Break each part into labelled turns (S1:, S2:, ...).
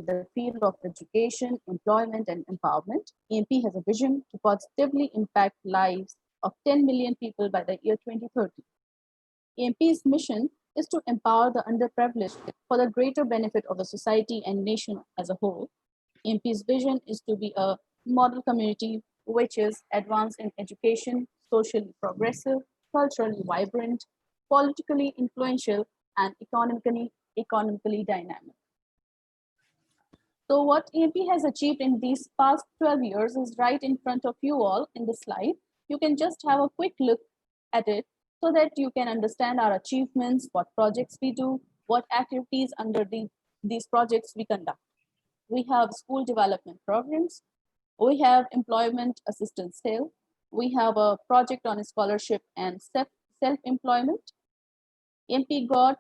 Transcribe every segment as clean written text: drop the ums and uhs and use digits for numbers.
S1: the field of education, employment, and empowerment. EMP has a vision to positively impact lives of 10 million people by the year 2030. EMP's mission is to empower the underprivileged for the greater benefit of the society and nation as a whole. EMP's vision is to be a model community which is advanced in education, socially progressive, culturally vibrant, politically influential, and economically dynamic. So what EMP has achieved in these past 12 years is right in front of you all in the slide. You can just have a quick look at it so that you can understand our achievements, what projects we do, what activities under these projects we conduct. We have school development programs. We have employment assistance cell. We have a project on scholarship and self-employment. EMP got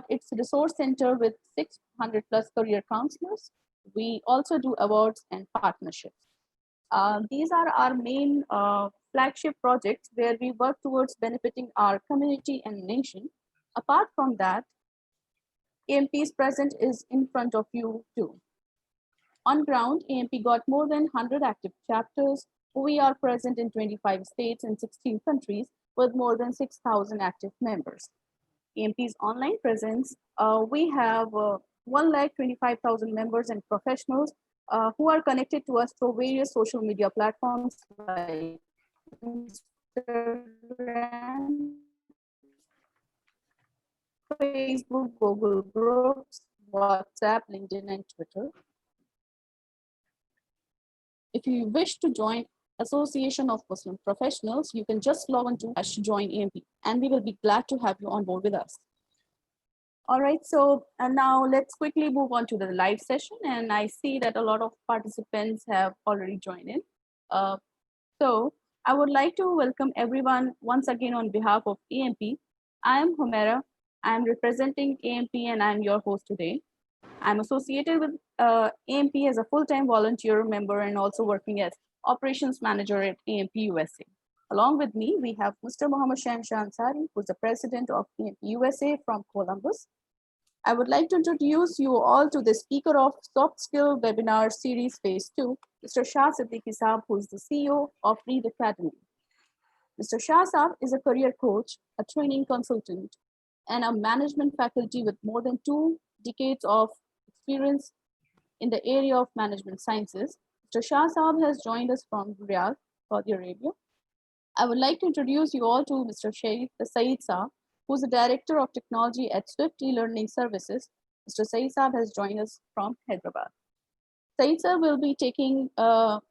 S1: its resource center with 600 plus career counselors. We also do awards and partnerships. These are our main flagship projects where we work towards benefiting our community and nation. Apart from that, EMP's present is in front of you too. On ground, EMP got more than 100 active chapters. We are present in 25 states and 16 countries with more than 6,000 active members. EMP's online presence, we have 1,25,000 members and professionals who are connected to us through various social media platforms like Instagram, Facebook, Google Groups, WhatsApp, LinkedIn, and Twitter. If you wish to join Association of Muslim Professionals, you can just log on to #join EMP, and we will be glad to have you on board with us. All right, so now let's quickly move on to the live session, and I see that a lot of participants have already joined in. So I would like to welcome everyone once again on behalf of EMP. I am Humaira. I am representing EMP, and I'm your host today. I'm associated with EMP as a full-time volunteer member and also working as operations manager at EMP USA. Along with me, we have Mr. Mohammed Shahenshaah Ansari, who's the president of EMP USA from Columbus. I would like to introduce you all to the speaker of Soft Skill Webinar Series Phase 2, Mr. Shah Siddiqui Saab, who is the CEO of Read Academy. Mr. Shah Saab is a career coach, a training consultant, and a management faculty with more than 2 decades of experience in the area of management sciences. Mr. Shah Saab has joined us from Riyadh, Saudi Arabia. I would like to introduce you all to Mr. Saeed Saab, who's the Director of Technology at Swift E-Learning Services. Mr. Saeed Saab has joined us from Hyderabad. Saeed Saab will be taking 2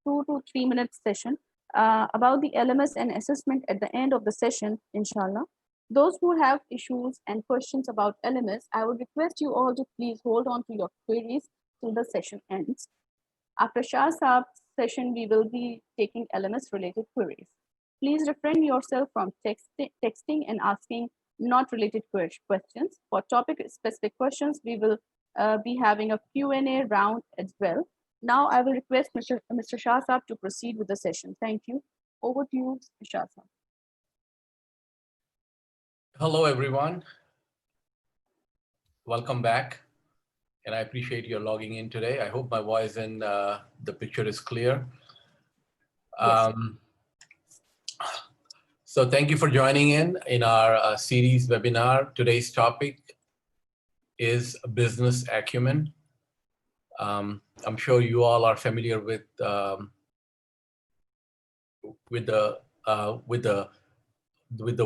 S1: to 3 minute session about the LMS and assessment at the end of the session, inshallah. Those who have issues and questions about LMS, I would request you all to please hold on to your queries till the session ends. After Shah Saab's session, we will be taking LMS related queries. Please refrain yourself from texting and asking not related questions. For topic specific questions, we will be having a Q&A round as well. Now I will request Mr. Shah Saab to proceed with the session. Thank you. Over to you, Mr. Shah Saab.
S2: Hello, everyone. Welcome back. And I appreciate your logging in today. I hope my voice and the picture is clear.
S1: Yes.
S2: So thank you for joining in our series webinar. Today's topic is business acumen. I'm sure you all are familiar with the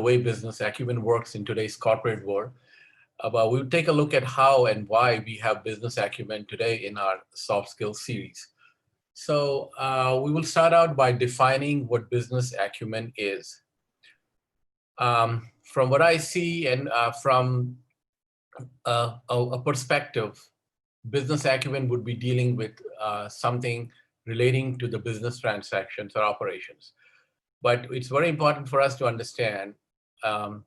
S2: way business acumen works in today's corporate world. But we'll take a look at how and why we have business acumen today in our soft skills series. So we will start out by defining what business acumen is. From what I see and from a perspective, business acumen would be dealing with something relating to the business transactions or operations. But it's very important for us to understand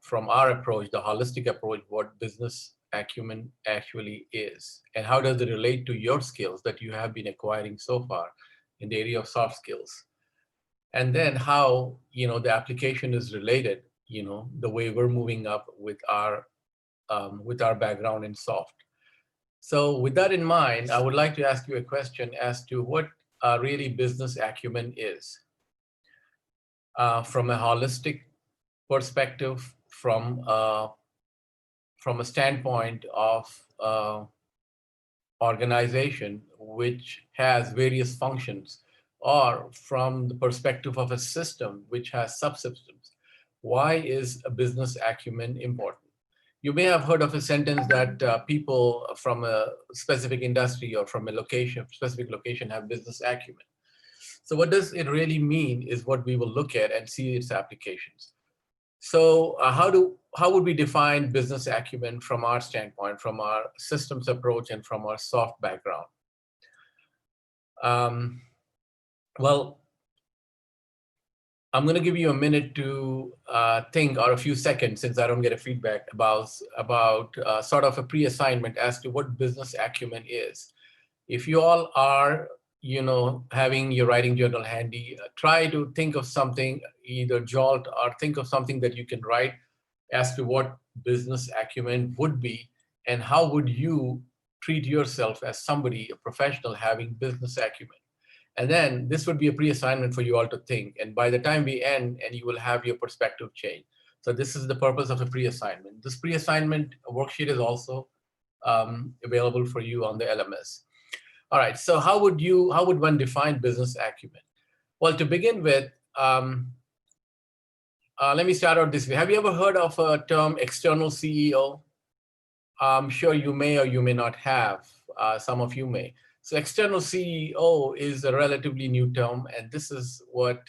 S2: from our approach, the holistic approach, what business acumen actually is, and how does it relate to your skills that you have been acquiring so far in the area of soft skills, and then how the application is related, the way we're moving up with our with our background in soft. So with that in mind, I would like to ask you a question as to what really business acumen is from a holistic perspective, from a standpoint of organization which has various functions, or from the perspective of a system which has subsystems. Why is a business acumen important? You may have heard of a sentence that people from a specific industry or from a location, specific location, have business acumen. So what does it really mean is what we will look at and see its applications. So how would we define business acumen from our standpoint, from our systems approach, and from our soft background? Um, well, I'm going to give you a minute to think, or a few seconds, since I don't get a feedback about sort of a pre-assignment as to what business acumen is. If you all are, having your writing journal handy, try to think of something, either jolt or think of something that you can write as to what business acumen would be, and how would you treat yourself as somebody, a professional having business acumen. And then this would be a pre-assignment for you all to think. And by the time we end, and you will have your perspective change. So this is the purpose of a pre-assignment. This pre-assignment worksheet is also available for you on the LMS. All right, so how would one define business acumen? Well, to begin with, let me start out this way. Have you ever heard of a term external CEO? I'm sure you may or you may not have. Some of you may. So external CEO is a relatively new term, and this is what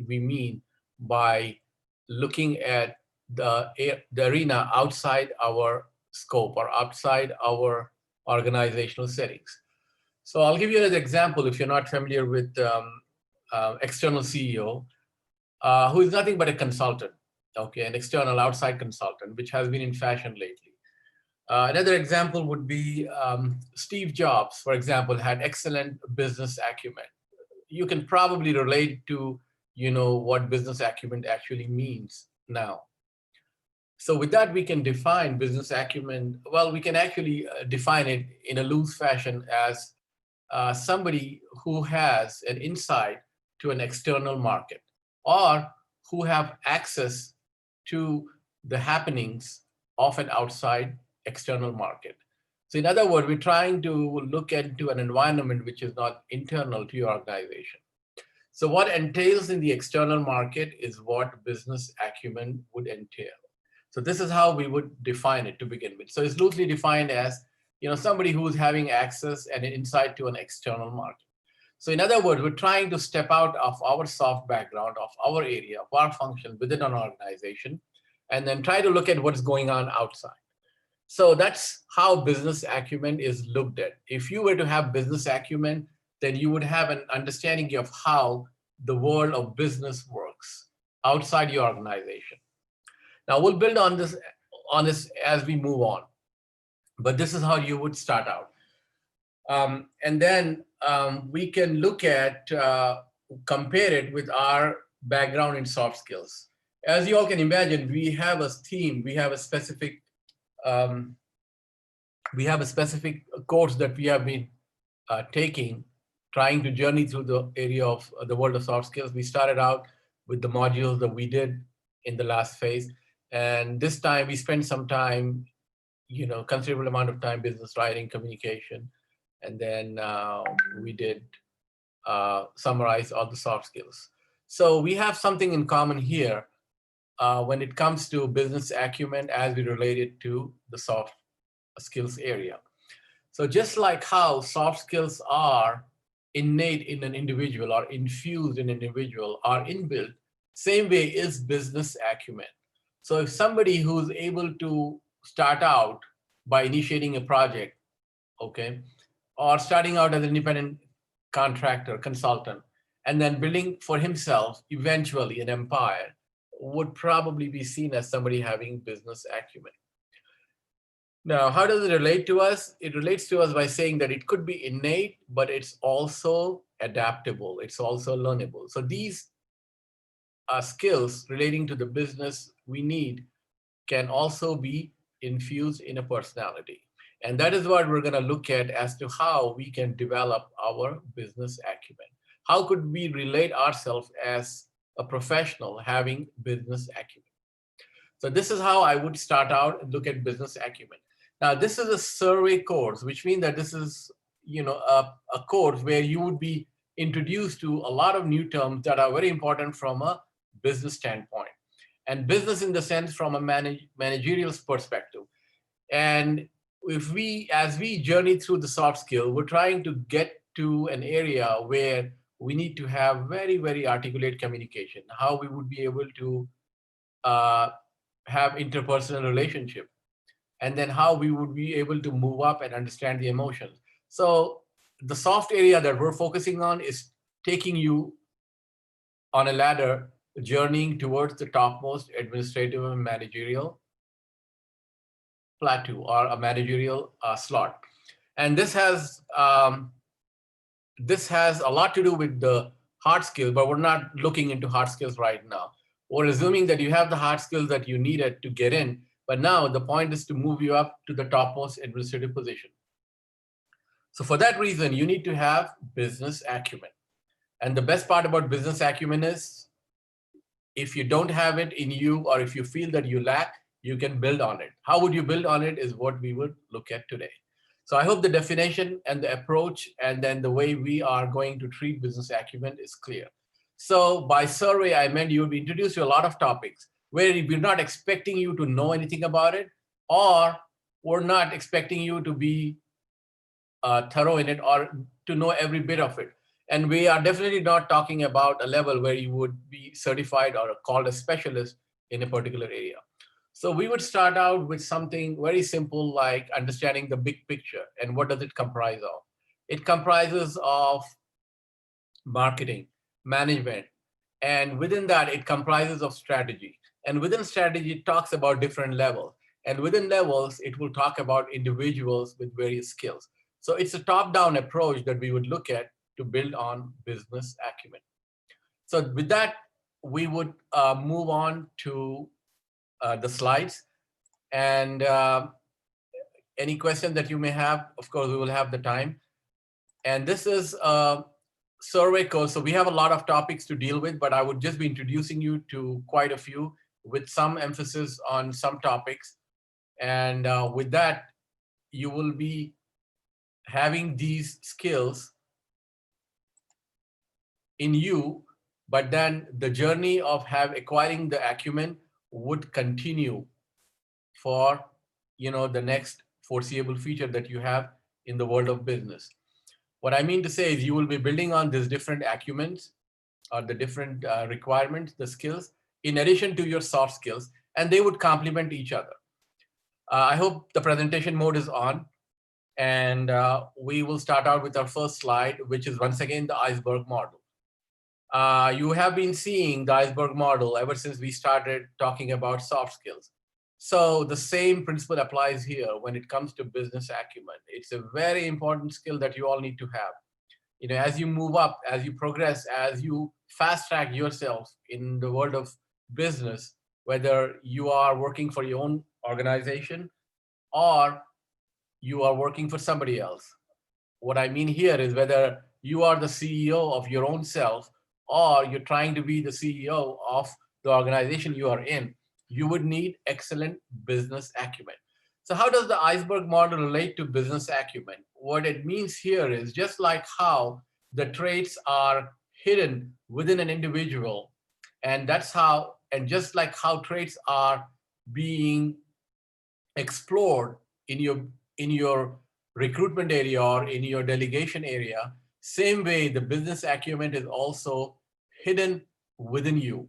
S2: we mean by looking at the arena outside our scope or outside our organizational settings. So I'll give you an example if you're not familiar with external CEO, who is nothing but a consultant, okay, an external outside consultant, which has been in fashion lately. Another example would be Steve Jobs, for example, had excellent business acumen. You can probably relate to, what business acumen actually means now. So with that, we can define business acumen. Well, we can actually define it in a loose fashion as somebody who has an insight to an external market, or who have access to the happenings of an outside external market. So in other words, we're trying to look into an environment which is not internal to your organization. So what entails in the external market is what business acumen would entail. So this is how we would define it to begin with. So it's loosely defined as, somebody who's having access and an insight to an external market. So in other words, we're trying to step out of our soft background, of our area, of our function within an organization, and then try to look at what's going on outside. So that's how business acumen is looked at. If you were to have business acumen, then you would have an understanding of how the world of business works outside your organization. Now we'll build on this as we move on, but this is how you would start out. And then we can look at, compare it with our background in soft skills. As you all can imagine, we have a theme, we have a specific course that we have been taking, trying to journey through the area of the world of soft skills. We started out with the modules that we did in the last phase. And this time we spent some time, considerable amount of time, business writing, communication. And then we did summarize all the soft skills. So we have something in common here when it comes to business acumen as we relate it to the soft skills area. So just like how soft skills are innate in an individual or infused in an individual or inbuilt, same way is business acumen. So if somebody who's able to start out by initiating a project, okay, or starting out as an independent contractor, consultant, and then building for himself eventually an empire, would probably be seen as somebody having business acumen. Now, how does it relate to us? It relates to us by saying that it could be innate, but it's also adaptable. It's also learnable. So these skills relating to the business we need can also be infused in a personality. And that is what we're going to look at as to how we can develop our business acumen. How could we relate ourselves as a professional having business acumen? So this is how I would start out and look at business acumen. Now, this is a survey course, which means that this is, a course where you would be introduced to a lot of new terms that are very important from a business standpoint, and business in the sense from a managerial perspective. And as we journey through the soft skill, we're trying to get to an area where we need to have very, very articulate communication, how we would be able to uh, have interpersonal relationship, and then how we would be able to move up and understand the emotions. So the soft area that we're focusing on is taking you on a ladder, journeying towards the topmost administrative and managerial plateau or a managerial slot. And this has a lot to do with the hard skills, but we're not looking into hard skills right now. We're assuming that you have the hard skills that you needed to get in, but now the point is to move you up to the topmost administrative position. So for that reason, you need to have business acumen. And the best part about business acumen is if you don't have it in you, or if you feel that you lack, you can build on it. How would you build on it is what we would look at today. So I hope the definition and the approach and then the way we are going to treat business acumen is clear. So by survey, I meant you will be introduced to a lot of topics where we're not expecting you to know anything about it, or we're not expecting you to be thorough in it or to know every bit of it. And we are definitely not talking about a level where you would be certified or called a specialist in a particular area. So we would start out with something very simple like understanding the big picture. And what does it comprise of? It comprises of marketing, management, and within that, it comprises of strategy. And within strategy, it talks about different levels. And within levels, it will talk about individuals with various skills. So it's a top-down approach that we would look at to build on business acumen. So with that, we would move on to the slides. And any question that you may have, of course, we will have the time. And this is a survey course. So we have a lot of topics to deal with, but I would just be introducing you to quite a few with some emphasis on some topics. And with that, you will be having these skills in you, but then the journey of acquiring the acumen would continue for the next foreseeable future that you have in the world of business. What I mean to say is you will be building on these different acumens or the different requirements, the skills, in addition to your soft skills, and they would complement each other. I hope the presentation mode is on, and we will start out with our first slide, which is once again the iceberg model. You have been seeing the iceberg model ever since we started talking about soft skills. So the same principle applies here when it comes to business acumen. It's a very important skill that you all need to have. As you move up, as you progress, as you fast track yourself in the world of business, whether you are working for your own organization or you are working for somebody else. What I mean here is whether you are the CEO of your own self or you're trying to be the CEO of the organization you are in, you would need excellent business acumen. So how does the iceberg model relate to business acumen? What it means here is just like how the traits are hidden within an individual, and just like how traits are being explored in your recruitment area or in your delegation area, same way the business acumen is also hidden within you,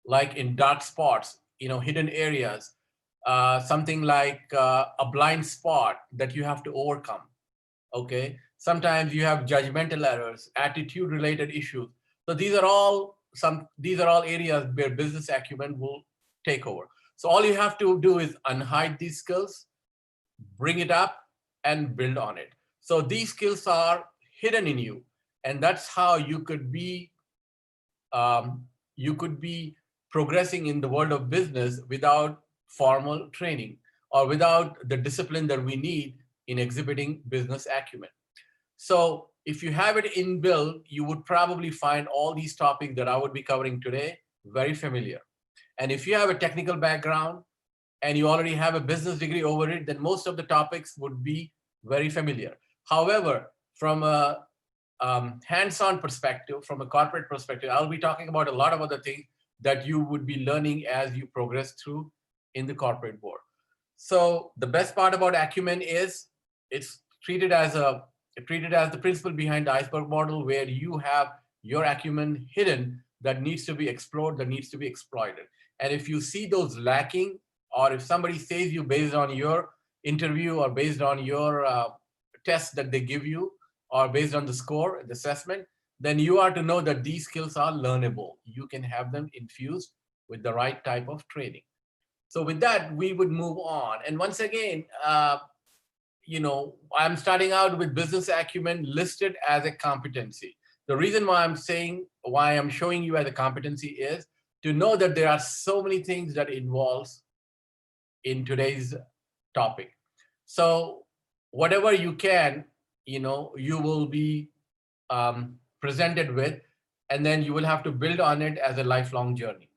S2: like in dark spots, hidden areas, something like a blind spot that you have to overcome. Okay, sometimes you have judgmental errors, attitude related issues. So these are all areas where business acumen will take over. So all you have to do is unhide these skills, bring it up, and build on it. So these skills are hidden in you, and that's how you could be progressing in the world of business without formal training. or without the discipline that we need in exhibiting business acumen. So if you have it inbuilt, you would probably find all these topics that I would be covering today very familiar. And if you have a technical background and you already have a business degree over it, then most of the topics would be very familiar. However, from a hands-on perspective, from a corporate perspective, I'll be talking about a lot of other things that you would be learning as you progress through in the corporate world. So the best part about Acumen is it's treated as the principle behind the iceberg model, where you have your acumen hidden that needs to be explored, that needs to be exploited. And if you see those lacking, or if somebody says you based on your interview or based on your test that they give you, or based on the score, the assessment, then you are to know that these skills are learnable. You can have them infused with the right type of training. So with that, we would move on. And once again, I'm starting out with business acumen listed as a competency. The reason why I'm showing you as a competency is to know that there are so many things that involves in today's topic. So whatever you can, you will be presented with, and then you will have to build on it as a lifelong journey.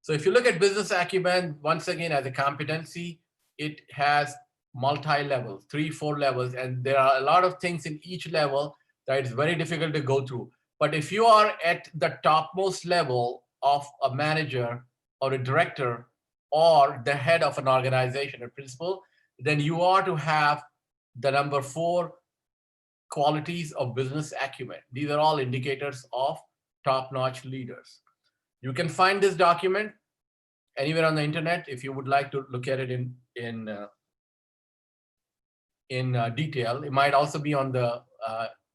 S2: So if you look at business acumen, once again, as a competency, it has multi-levels, 3-4 levels, and there are a lot of things in each level that it's very difficult to go through. But if you are at the topmost level of a manager or a director or the head of an organization, a principal, then you are to have the number 4 qualities of business acumen. These are all indicators of top-notch leaders. You can find this document anywhere on the internet if you would like to look at it in detail. It might also be on the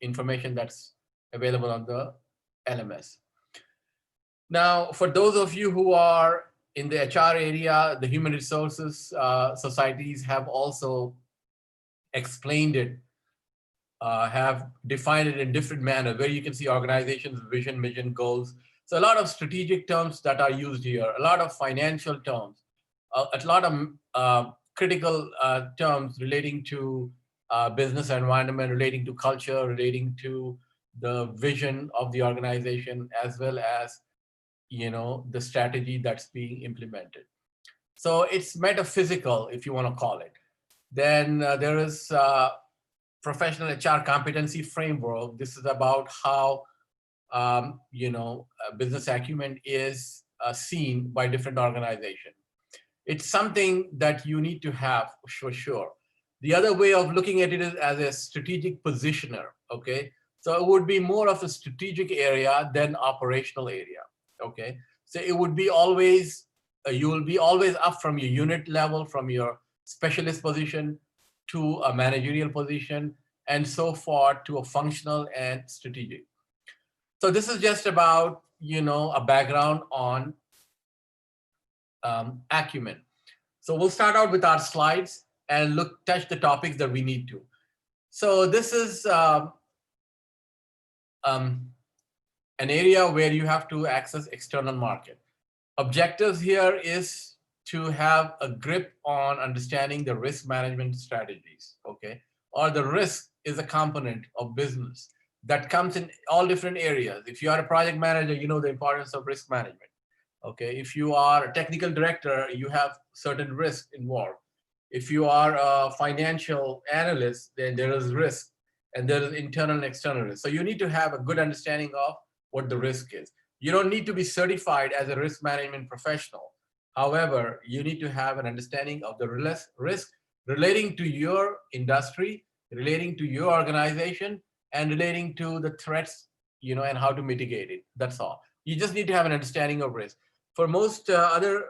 S2: information that's available on the LMS. Now, for those of you who are in the HR area, the human resources societies have also explained it, have defined it in different manner, where you can see organizations, vision, mission, goals. So a lot of strategic terms that are used here, a lot of financial terms, a lot of critical terms relating to business environment, relating to culture, relating to the vision of the organization, as well as the strategy that's being implemented. So it's metaphysical, if you want to call it. Then there is professional HR competency framework. This is about how business acumen is seen by different organizations. It's something that you need to have for sure. The other way of looking at it is as a strategic positioner. Okay, so it would be more of a strategic area than operational area. Okay, so it would be always you will be always up from your unit level, from your specialist position to a managerial position, and so far to a functional and strategic. So this is just about a background on Acumen. So we'll start out with our slides and touch the topics that we need to. So this is an area where you have to access external market. Objectives here is to have a grip on understanding the risk management strategies, okay? Or the risk is a component of business that comes in all different areas. If you are a project manager, you know the importance of risk management, okay? If you are a technical director, you have certain risk involved. If you are a financial analyst, then there is risk, and there is internal and external risk. So you need to have a good understanding of what the risk is. You don't need to be certified as a risk management professional. However, you need to have an understanding of the risk relating to your industry, relating to your organization, and relating to the threats, and how to mitigate it. That's all. You just need to have an understanding of risk. For most other,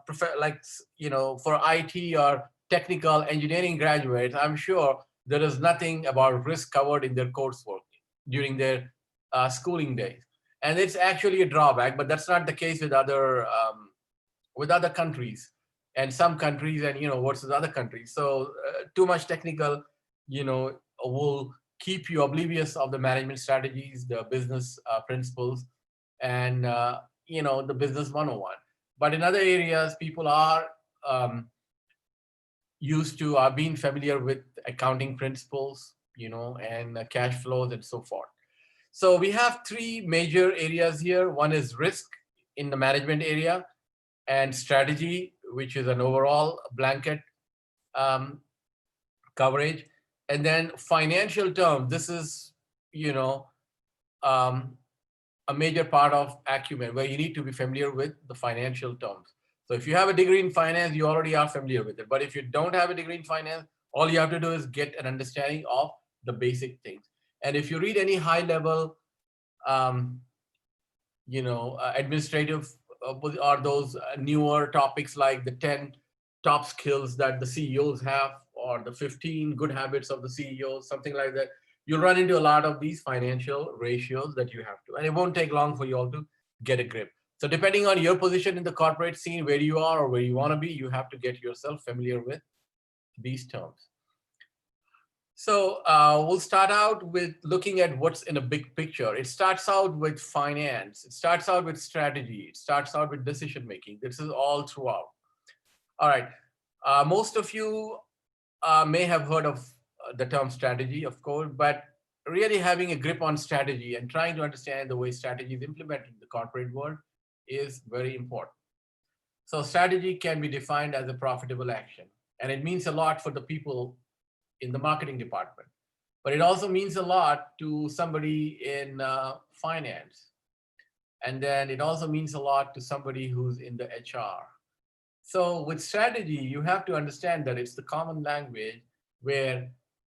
S2: for IT or technical engineering graduates, I'm sure there is nothing about risk covered in their coursework during their schooling days. And it's actually a drawback, but that's not the case with other countries, and some countries, and versus other countries. So too much technical, will keep you oblivious of the management strategies, the business principles, and the business 101. But in other areas, people are used to are being familiar with accounting principles, and cash flows and so forth. So we have three major areas here. One is risk in the management area, and strategy, which is an overall blanket um, coverage, and then financial terms. This is, you know, um, a major part of Acumen, where you need to be familiar with the financial terms. So if you have a degree in finance, you already are familiar with it. But if you don't have a degree in finance, all you have to do is get an understanding of the basic things. And if you read any high level, um, administrative, or those newer topics like the 10 top skills that the CEOs have, or the 15 good habits of the CEOs, something like that, you'll run into a lot of these financial ratios that you have to, and it won't take long for you all to get a grip. So depending on your position in the corporate scene, where you are or where you want to be, you have to get yourself familiar with these terms. So we'll start out with looking at what's in a big picture. It starts out with finance. It starts out with strategy. It starts out with decision making. This is all throughout. All right. Most of you may have heard of the term strategy, of course, but really having a grip on strategy and trying to understand the way strategy is implemented in the corporate world is very important. So strategy can be defined as a profitable action, and it means a lot for the people in the marketing department. But it also means a lot to somebody in finance. And then it also means a lot to somebody who's in the HR. So with strategy, you have to understand that it's the common language where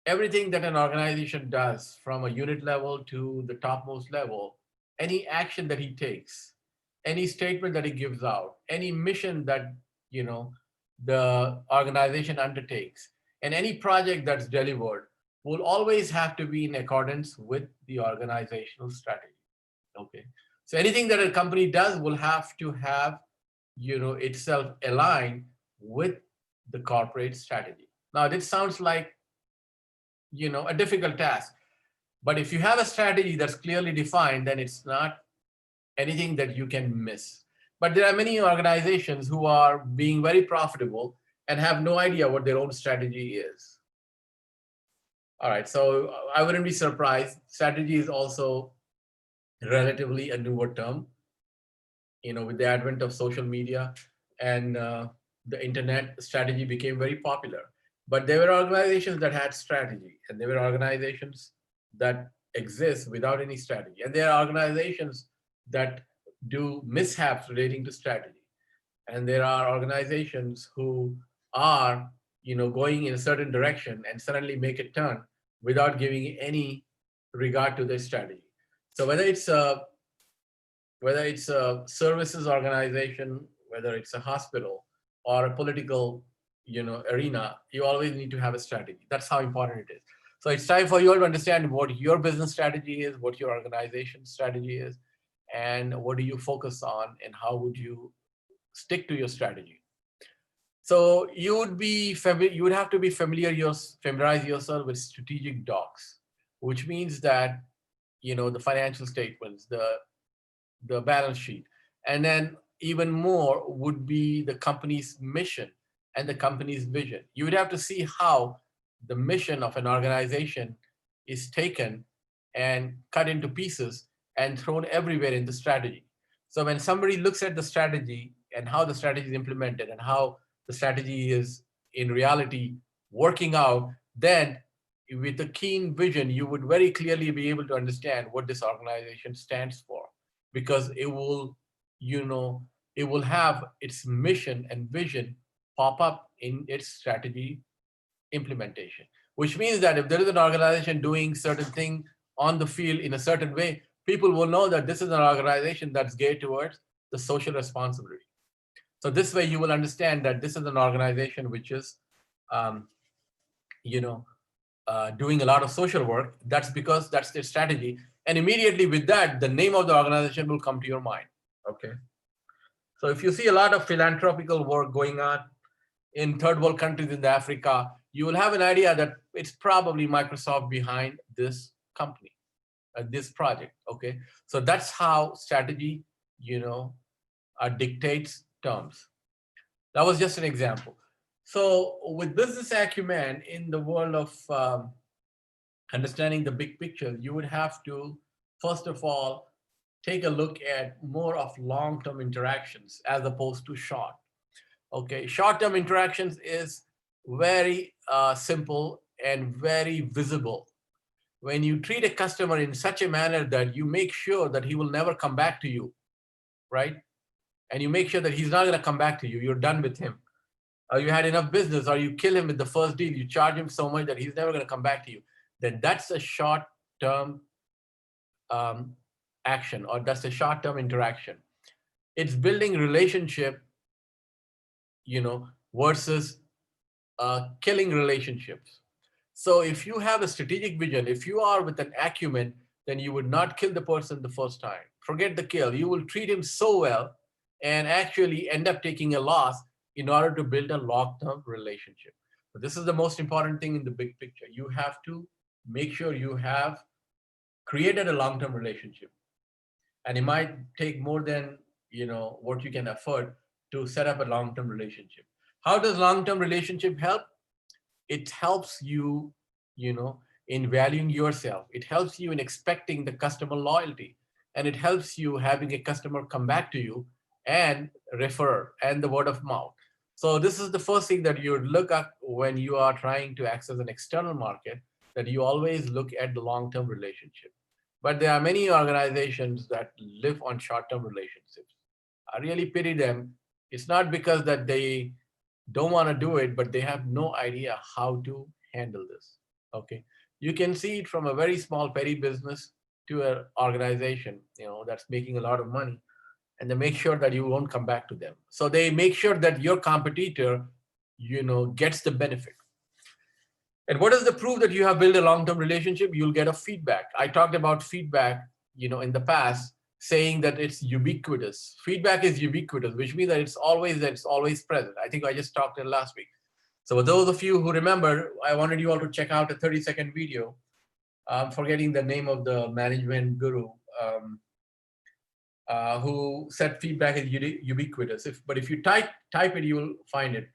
S2: everything that an organization does from a unit level to the topmost level, any action that he takes, any statement that he gives out, any mission that, the organization undertakes, and any project that's delivered will always have to be in accordance with the organizational strategy. Okay. So anything that a company does will have to have, itself aligned with the corporate strategy. Now, this sounds like, a difficult task. But if you have a strategy that's clearly defined, then it's not anything that you can miss. But there are many organizations who are being very profitable and have no idea what their own strategy is. All right, so I wouldn't be surprised. Strategy is also relatively a newer term, with the advent of social media and the internet, strategy became very popular. But there were organizations that had strategy, and there were organizations that exist without any strategy. And there are organizations that do mishaps relating to strategy. And there are organizations who are, going in a certain direction and suddenly make a turn without giving any regard to their strategy. So whether it's a services organization, whether it's a hospital or a political, arena, you always need to have a strategy. That's how important it is. So it's time for you all to understand what your business strategy is, what your organization strategy is, and what do you focus on, and how would you stick to your strategy. So you would have to be familiarize yourself with strategic docs, which means that, the financial statements, the balance sheet. And then even more would be the company's mission and the company's vision. You would have to see how the mission of an organization is taken and cut into pieces and thrown everywhere in the strategy. So when somebody looks at the strategy and how the strategy is implemented and how the strategy is in reality working out, then with a keen vision, you would very clearly be able to understand what this organization stands for, because it will have its mission and vision pop up in its strategy implementation, which means that if there is an organization doing certain thing on the field in a certain way, people will know that this is an organization that's geared towards the social responsibility. So this way you will understand that this is an organization which is um, you know doing a lot of social work. That's because that's their strategy. And immediately with that, the name of the organization will come to your mind. Okay. So if you see a lot of philanthropical work going on in third world countries in Africa, you will have an idea that it's probably Microsoft behind this company, this project. Okay. So that's how strategy, dictates terms. That was just an example. So with business acumen in the world of understanding the big picture, you would have to, first of all, take a look at more of long-term interactions as opposed to short. Okay, short-term interactions is very simple and very visible. When you treat a customer in such a manner that you make sure that he will never come back to you, right? And you make sure that he's not going to come back to you, you're done with him. Or you had enough business, or you kill him with the first deal, you charge him so much that he's never going to come back to you, then that's a short-term um, action, or that's a short-term interaction. It's building relationship, versus killing relationships. So if you have a strategic vision, if you are with an acumen, then you would not kill the person the first time. Forget the kill. You will treat him so well and actually end up taking a loss in order to build a long-term relationship. But this is the most important thing in the big picture. You have to make sure you have created a long-term relationship. And it might take more than what you can afford to set up a long-term relationship. How does long-term relationship help? It helps you, in valuing yourself. It helps you in expecting the customer loyalty, and it helps you having a customer come back to you and refer, and the word of mouth. So this is the first thing that you would look at when you are trying to access an external market, that you always look at the long-term relationship. But there are many organizations that live on short-term relationships. I really pity them. It's not because that they don't want to do it, but they have no idea how to handle this. Okay, you can see it from a very small petty business to an organization, that's making a lot of money, and they make sure that you won't come back to them. So they make sure that your competitor, gets the benefit. And what is the proof that you have built a long-term relationship? You'll get a feedback. I talked about feedback, in the past, saying that it's ubiquitous. Feedback is ubiquitous, which means that it's always present. I think I just talked it last week. So for those of you who remember, I wanted you all to check out a 30-second video. I'm forgetting the name of the management guru who said feedback is ubiquitous. But if you type it, you will find it.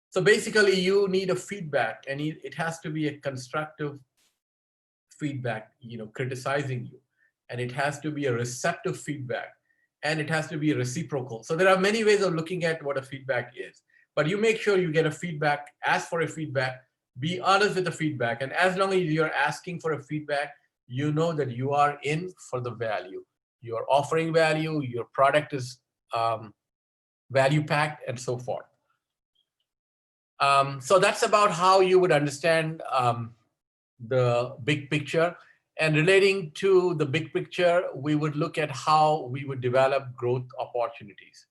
S2: So basically, you need a feedback, and it has to be a constructive feedback, criticizing you, and it has to be a receptive feedback, and it has to be reciprocal. So there are many ways of looking at what a feedback is, but you make sure you get a feedback, ask for a feedback, be honest with the feedback, and as long as you're asking for a feedback, you know that you are in for the value. You are offering value, your product is value packed, and so forth. So that's about how you would understand the big picture. And relating to the big picture, we would look at how we would develop growth opportunities.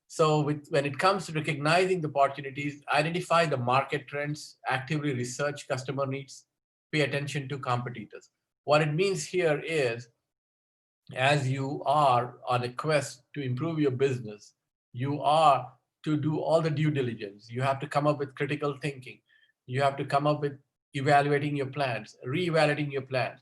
S2: So when it comes to recognizing the opportunities, identify the market trends, actively research customer needs, pay attention to competitors. What it means here is, as you are on a quest to improve your business, you are to do all the due diligence. You have to come up with critical thinking. You have to come up with evaluating your plans, re-evaluating your plans.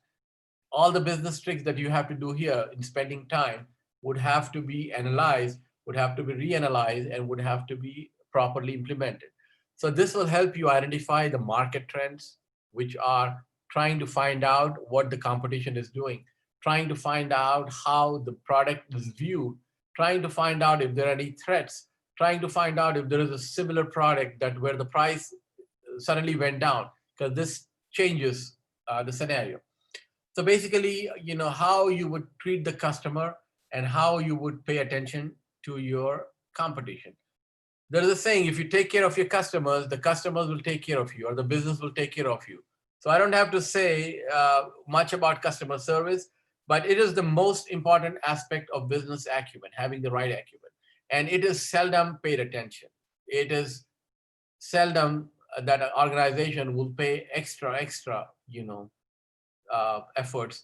S2: All the business tricks that you have to do here in spending time would have to be analyzed, would have to be reanalyzed, and would have to be properly implemented. So this will help you identify the market trends, which are trying to find out what the competition is doing, trying to find out how the product is viewed, trying to find out if there are any threats, trying to find out if there is a similar product that where the price suddenly went down, because this changes the scenario. So basically, how you would treat the customer and how you would pay attention to your competition. There is a saying, if you take care of your customers, the customers will take care of you, or the business will take care of you. So I don't have to say much about customer service, but it is the most important aspect of business acumen, having the right acumen. And it is seldom paid attention. It is seldom that an organization will pay extra, efforts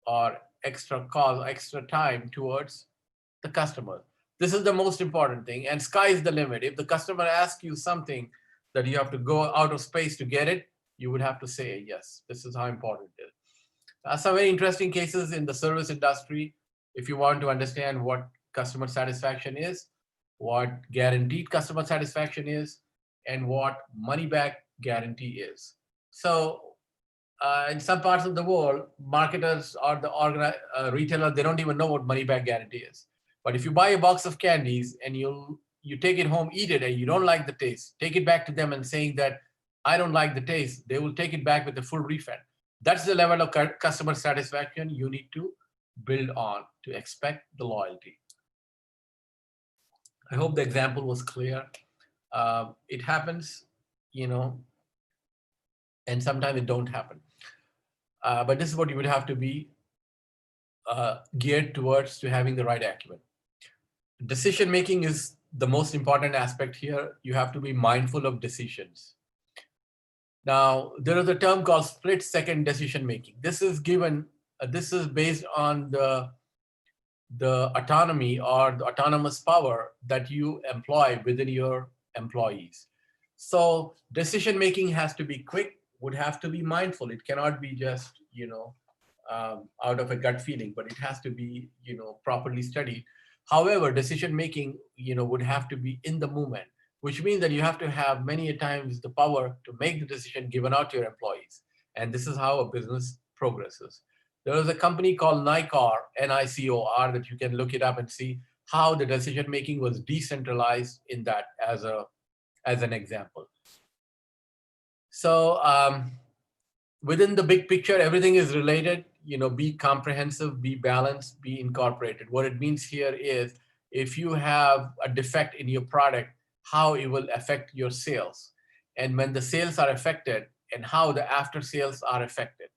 S2: or extra cost, extra time towards the customer. This is the most important thing, and sky is the limit. If the customer asks you something that you have to go out of space to get it, you would have to say yes. This is how important it is. Some very interesting cases in the service industry. If you want to understand what customer satisfaction is, what guaranteed customer satisfaction is, and what money back guarantee is. So in some parts of the world, marketers or the retailer, they don't even know what money back guarantee is. But if you buy a box of candies and you take it home, eat it, and you don't like the taste, take it back to them and saying that I don't like the taste, they will take it back with a full refund. That's the level of customer satisfaction you need to build on to expect the loyalty. I hope the example was clear. It happens, and sometimes it don't happen. But this is what you would have to be geared towards to having the right acumen. Decision making is the most important aspect here. You have to be mindful of decisions. Now, there is a term called split-second decision making. This is based on the autonomy or the autonomous power that you employ within your employees. So decision making has to be quick, would have to be mindful. It cannot be just, out of a gut feeling, but it has to be, properly studied. However, decision making, would have to be in the moment, which means that you have to have many a times the power to make the decision given out to your employees. And this is how a business progresses. There is a company called NICOR, NICOR, that you can look it up and see how the decision making was decentralized in that as an example. So within the big picture, everything is related. Be comprehensive, be balanced, be incorporated. What it means here is if you have a defect in your product, how it will affect your sales, and when the sales are affected, and how the after sales are affected.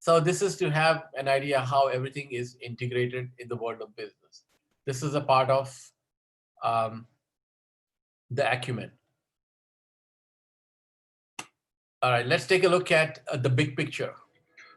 S2: So this is to have an idea how everything is integrated in the world of business. This is a part of the acumen. All right, let's take a look at the big picture.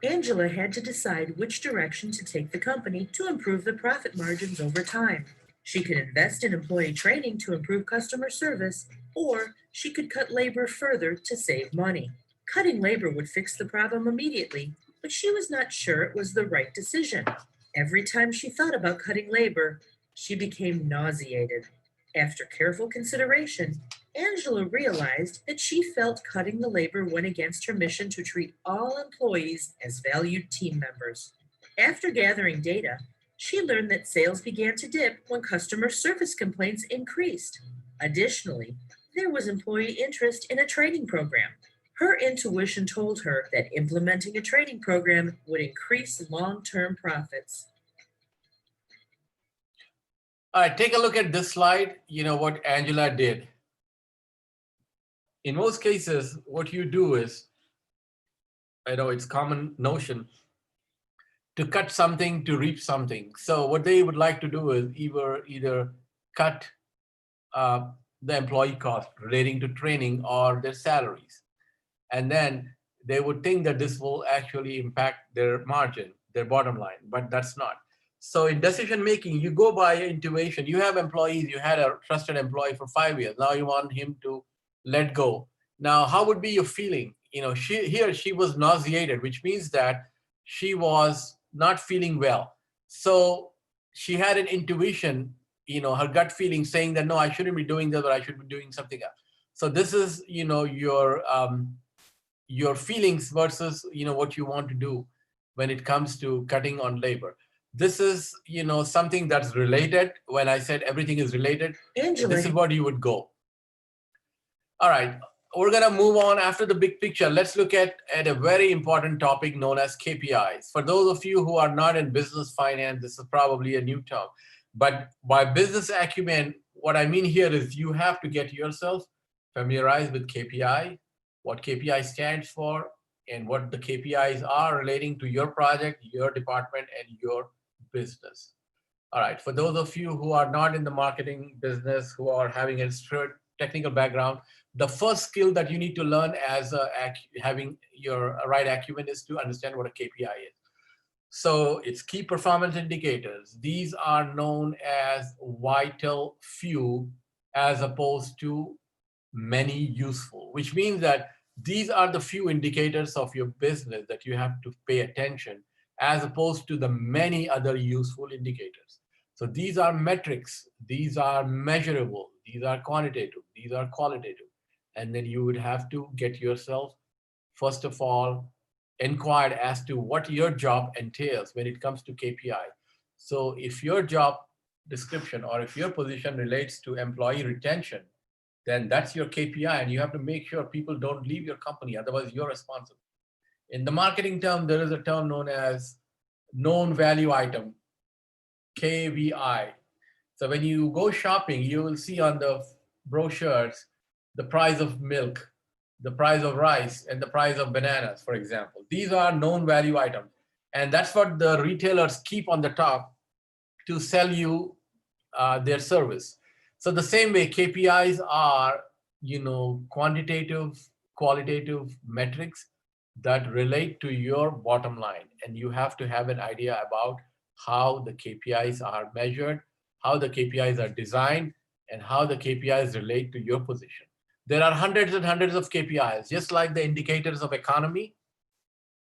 S3: Angela had to decide which direction to take the company to improve the profit margins over time. She could invest in employee training to improve customer service, or she could cut labor further to save money. Cutting labor would fix the problem immediately, but she was not sure it was the right decision. Every time she thought about cutting labor, she became nauseated. After careful consideration, Angela realized that she felt cutting the labor went against her mission to treat all employees as valued team members. After gathering data, she learned that sales began to dip when customer service complaints increased. Additionally, there was employee interest in a training program. Her intuition told her that implementing a training program would increase long-term profits.
S2: All right, take a look at this slide, what Angela did. In most cases, what you do is, I know it's common notion, to cut something to reap something. So what they would like to do is either cut the employee cost relating to training or their salaries. And then they would think that this will actually impact their margin, their bottom line, but that's not. So in decision making, you go by intuition. You have employees, you had a trusted employee for 5 years. Now you want him to let go. Now, how would be your feeling? She was nauseated, which means that she was not feeling well. So she had an intuition, her gut feeling saying that, no, I shouldn't be doing this, or I should be doing something else. So this is, your feelings versus, what you want to do when it comes to cutting on labor. This is, something that's related. When I said everything is related,
S3: Angela.
S2: This is what you would go. All right, we're gonna move on after the big picture. Let's look at a very important topic known as KPIs. For those of you who are not in business finance, this is probably a new term. But by business acumen, what I mean here is you have to get yourself familiarized with KPI, what KPI stands for, and what the KPIs are relating to your project, your department, and your business. All right, for those of you who are not in the marketing business, who are having a technical background, the first skill that you need to learn as having your right acumen is to understand what a KPI is. So it's key performance indicators. These are known as vital few as opposed to many useful, which means that these are the few indicators of your business that you have to pay attention as opposed to the many other useful indicators. So these are metrics, these are measurable, these are quantitative, these are qualitative. And then you would have to get yourself, first of all, inquired as to what your job entails when it comes to KPI. So if your job description or if your position relates to employee retention, then that's your KPI, and you have to make sure people don't leave your company, otherwise you're responsible. In the marketing term, there is a term known as known value item, KVI. So when you go shopping, you will see on the brochures the price of milk, the price of rice, and the price of bananas, for example. These are known value items. And that's what the retailers keep on the top to sell you their service. So the same way KPIs are, quantitative, qualitative metrics that relate to your bottom line. And you have to have an idea about how the KPIs are measured, how the KPIs are designed, and how the KPIs relate to your position. There are hundreds and hundreds of KPIs, just like the indicators of economy.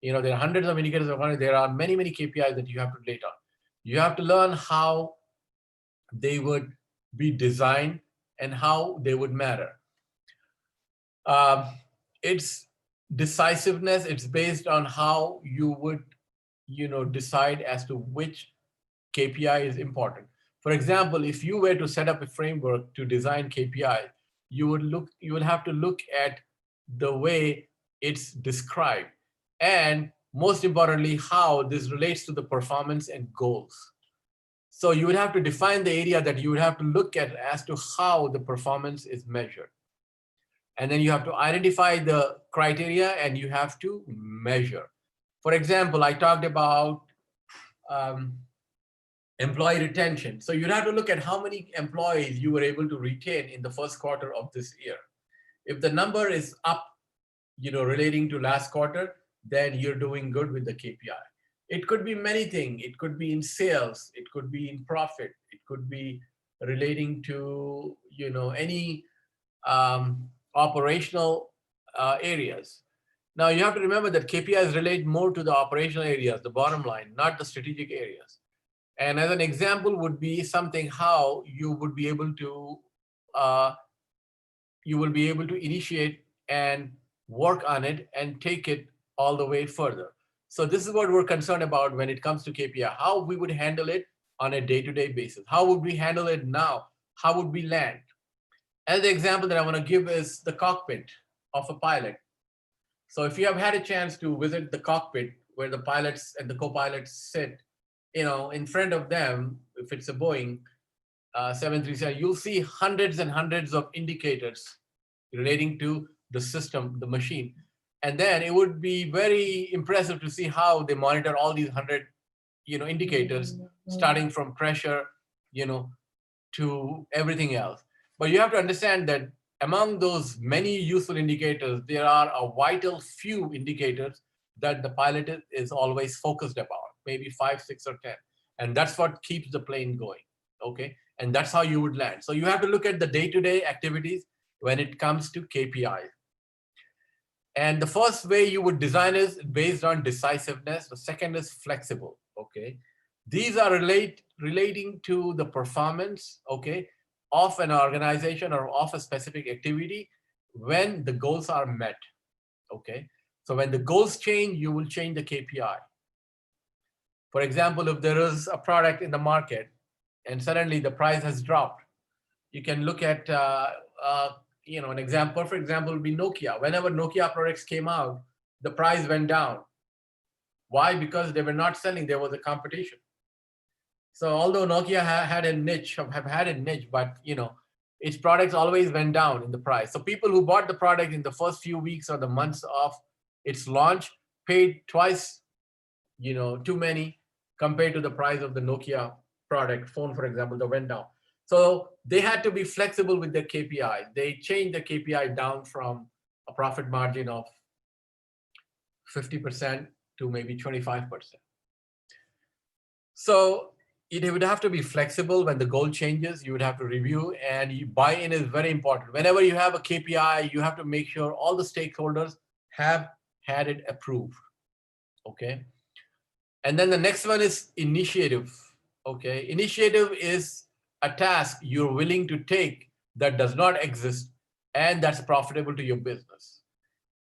S2: There are hundreds of indicators of economy. There are many, many KPIs that you have to relate on. You have to learn how they would be designed and how they would matter. It's decisiveness. It's based on how you would, decide as to which KPI is important. For example, if you were to set up a framework to design KPI, you would have to look at the way it's described, and most importantly, how this relates to the performance and goals. So you would have to define the area that you would have to look at as to how the performance is measured. And then you have to identify the criteria and you have to measure. For example, I talked about employee retention. So you'd have to look at how many employees you were able to retain in the first quarter of this year. If the number is up, relating to last quarter, then you're doing good with the KPI. It could be many things. It could be in sales. It could be in profit. It could be relating to, any operational areas. Now you have to remember that KPIs relate more to the operational areas, the bottom line, not the strategic areas. And as an example would be something how you would be able to initiate and work on it and take it all the way further. So this is what we're concerned about when it comes to KPI, how we would handle it on a day-to-day basis. How would we handle it now? How would we land? And the example that I want to give is the cockpit of a pilot. So if you have had a chance to visit the cockpit where the pilots and the co-pilots sit, in front of them, if it's a Boeing 737, you'll see hundreds and hundreds of indicators relating to the system, the machine. And then it would be very impressive to see how they monitor all these 100, indicators, starting from pressure, to everything else. But you have to understand that among those many useful indicators, there are a vital few indicators that the pilot is always focused about, maybe 5, 6, or 10. And that's what keeps the plane going, okay? And that's how you would land. So you have to look at the day-to-day activities when it comes to KPI. And the first way you would design is based on decisiveness. The second is flexible, okay? These are relating to the performance, okay, of an organization or of a specific activity when the goals are met, okay? So when the goals change, you will change the KPI. For example, if there is a product in the market and suddenly the price has dropped, you can look at, an example. For example, would be Nokia. Whenever Nokia products came out, the price went down. Why? Because they were not selling. There was a competition. So although Nokia had a niche, but its products always went down in the price. So people who bought the product in the first few weeks or the months of its launch paid twice, too many compared to the price of the Nokia product phone, for example, that went down. So they had to be flexible with their KPI. They changed the KPI down from a profit margin of 50% to maybe 25%. So it would have to be flexible when the goal changes. You would have to review, and buy-in is very important. Whenever you have a KPI, you have to make sure all the stakeholders have had it approved, okay? And then the next one is initiative, okay? Initiative is a task you're willing to take that does not exist and that's profitable to your business.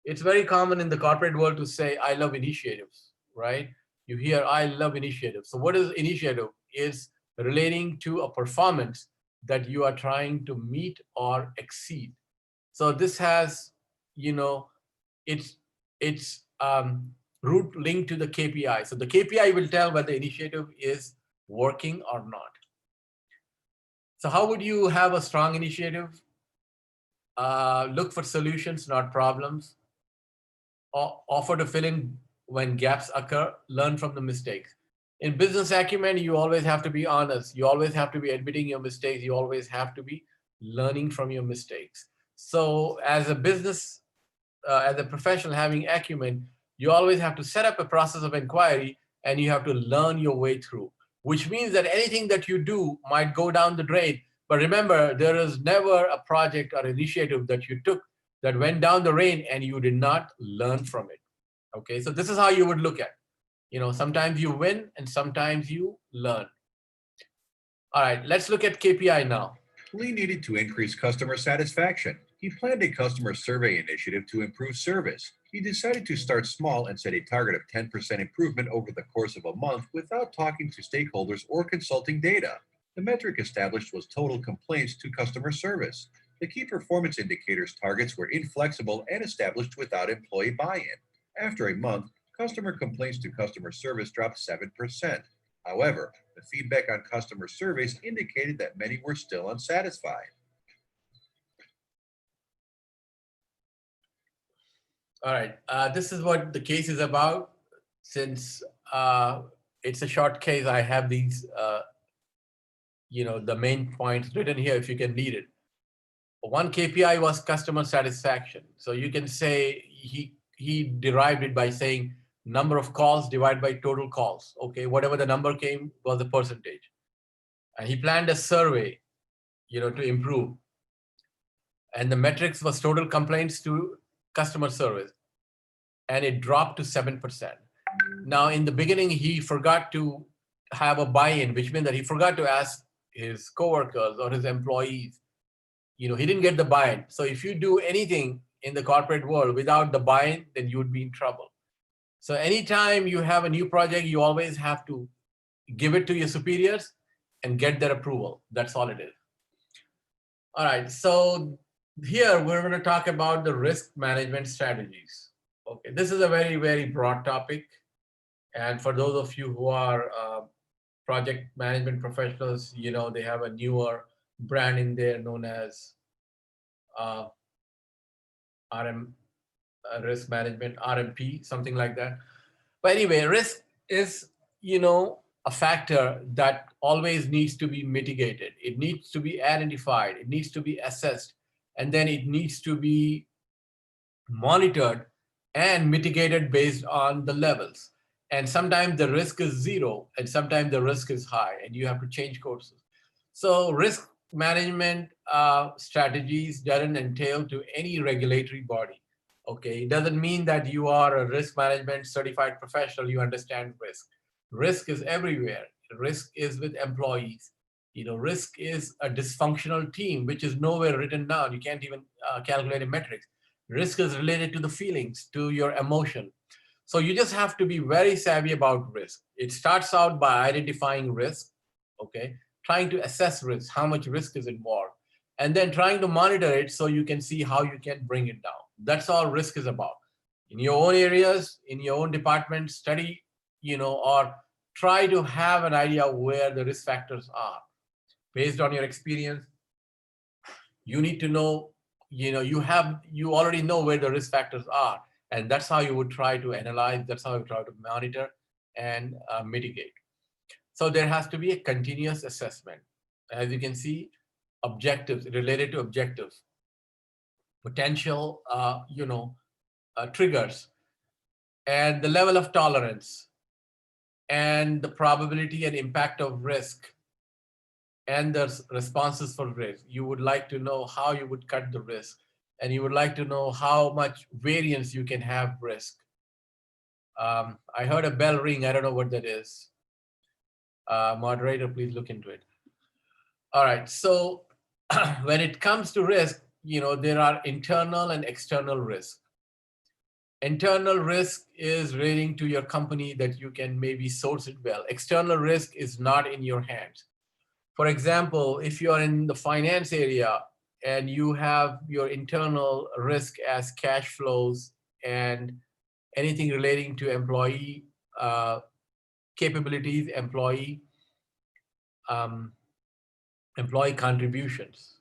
S2: It's very common in the corporate world to say, I love initiatives, right? You hear, I love initiatives. So what is initiative? Is relating to a performance that you are trying to meet or exceed. So this has, you know, its root linked to the KPI. So the KPI will tell whether the initiative is working or not. So how would you have a strong initiative? Look for solutions, not problems. Offer to fill in when gaps occur, learn from the mistakes. In business acumen, you always have to be honest. You always have to be admitting your mistakes. You always have to be learning from your mistakes. So as a business, as a professional having acumen, you always have to set up a process of inquiry and you have to learn your way through, which means that anything that you do might go down the drain. But remember, there is never a project or initiative that you took that went down the drain and you did not learn from it. Okay, so this is how you would look at, sometimes you win and sometimes you learn. All right, let's look at KPI now.
S4: Lee needed to increase customer satisfaction. He planned a customer survey initiative to improve service. He decided to start small and set a target of 10% improvement over the course of a month without talking to stakeholders or consulting data. The metric established was total complaints to customer service. The key performance indicators targets were inflexible and established without employee buy-in. After a month, customer complaints to customer service dropped 7%. However, the feedback on customer surveys indicated that many were still unsatisfied.
S2: All right, this is what the case is about. Since it's a short case, I have these, the main points written here if you can read it. One KPI was customer satisfaction. So you can say he derived it by saying number of calls divided by total calls. Okay, whatever the number came was the percentage. And he planned a survey, to improve. And the metrics was total complaints to customer service. And it dropped to 7%. Now, in the beginning, he forgot to have a buy-in, which meant that he forgot to ask his coworkers or his employees. He didn't get the buy-in. So if you do anything in the corporate world without the buy-in, then you would be in trouble. So anytime you have a new project, you always have to give it to your superiors and get their approval. That's all it is. All right, so here we're going to talk about the risk management strategies. Okay, this is a very, very broad topic. And for those of you who are project management professionals, they have a newer brand in there known as RM, risk management, RMP, something like that. But anyway, risk is, a factor that always needs to be mitigated. It needs to be identified. It needs to be assessed. And then it needs to be monitored and mitigated based on the levels. And sometimes the risk is zero, and sometimes the risk is high, and you have to change courses. So risk management strategies doesn't entail to any regulatory body. Okay, it doesn't mean that you are a risk management certified professional, you understand risk. Risk is everywhere. Risk is with employees. Risk is a dysfunctional team, which is nowhere written down. You can't even calculate in metrics. Risk is related to the feelings, to your emotion. So you just have to be very savvy about risk. It starts out by identifying risk, okay? Trying to assess risk, how much risk is involved, and then trying to monitor it so you can see how you can bring it down. That's all risk is about. In your own areas, in your own department, study, or try to have an idea where the risk factors are. Based on your experience, you need to know, you already know where the risk factors are. And that's how you would try to analyze, that's how you try to monitor and mitigate. So there has to be a continuous assessment. As you can see, objectives, related to objectives, potential, triggers, and the level of tolerance, and the probability and impact of risk, and the responses for risk. You would like to know how you would cut the risk, and you would like to know how much variance you can have risk. I heard a bell ring. I don't know what that is. Moderator, please look into it. All right, so when it comes to risk, there are internal and external risk. Internal risk is relating to your company that you can maybe source it well. External risk is not in your hands. For example, if you are in the finance area and you have your internal risk as cash flows and anything relating to employee capabilities, employee contributions.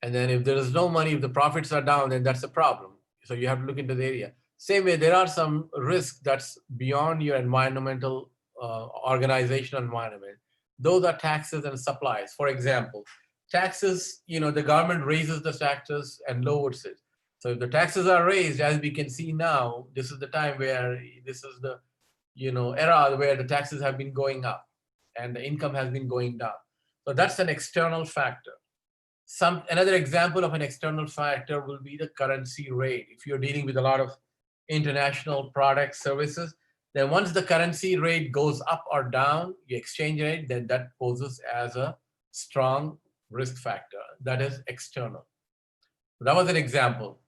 S2: And then if there is no money, if the profits are down, then that's a problem. So you have to look into the area. Same way, there are some risks that's beyond your environmental organizational environment. Those are taxes and supplies. For example, taxes, the government raises the taxes and lowers it. So if the taxes are raised, as we can see now, this is the time where this is the era where the taxes have been going up and the income has been going down. So that's an external factor. Another example of an external factor will be the currency rate. If you're dealing with a lot of international products, services, then once the currency rate goes up or down, the exchange rate, then that poses as a strong risk factor. That is external. That was an example.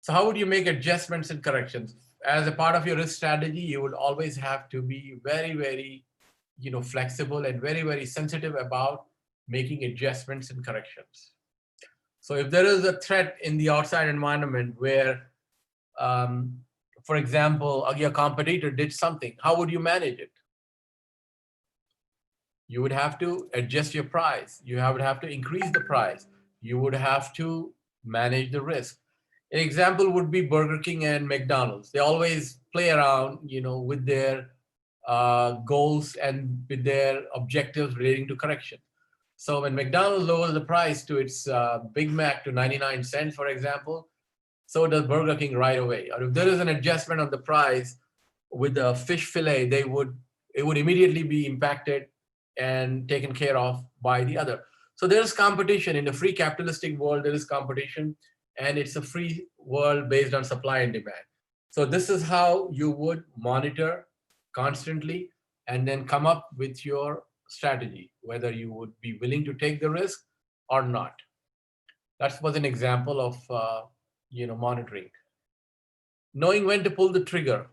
S2: So how would you make adjustments and corrections? As a part of your risk strategy, you would always have to be very, very, flexible and very, very sensitive about making adjustments and corrections. So if there is a threat in the outside environment where, for example, your competitor did something, how would you manage it? You would have to adjust your price. You would have to increase the price. You would have to manage the risk. An example would be Burger King and McDonald's. They always play around, with their goals and with their objectives relating to correction. So when McDonald's lowers the price to its Big Mac to 99 cents, for example, so does Burger King right away. Or if there is an adjustment on the price with the fish fillet, it would immediately be impacted and taken care of by the other. So there's competition. In the free capitalistic world, there is competition, and it's a free world based on supply and demand. So this is how you would monitor constantly and then come up with your strategy, whether you would be willing to take the risk or not. That was an example of monitoring. Knowing when to pull the trigger.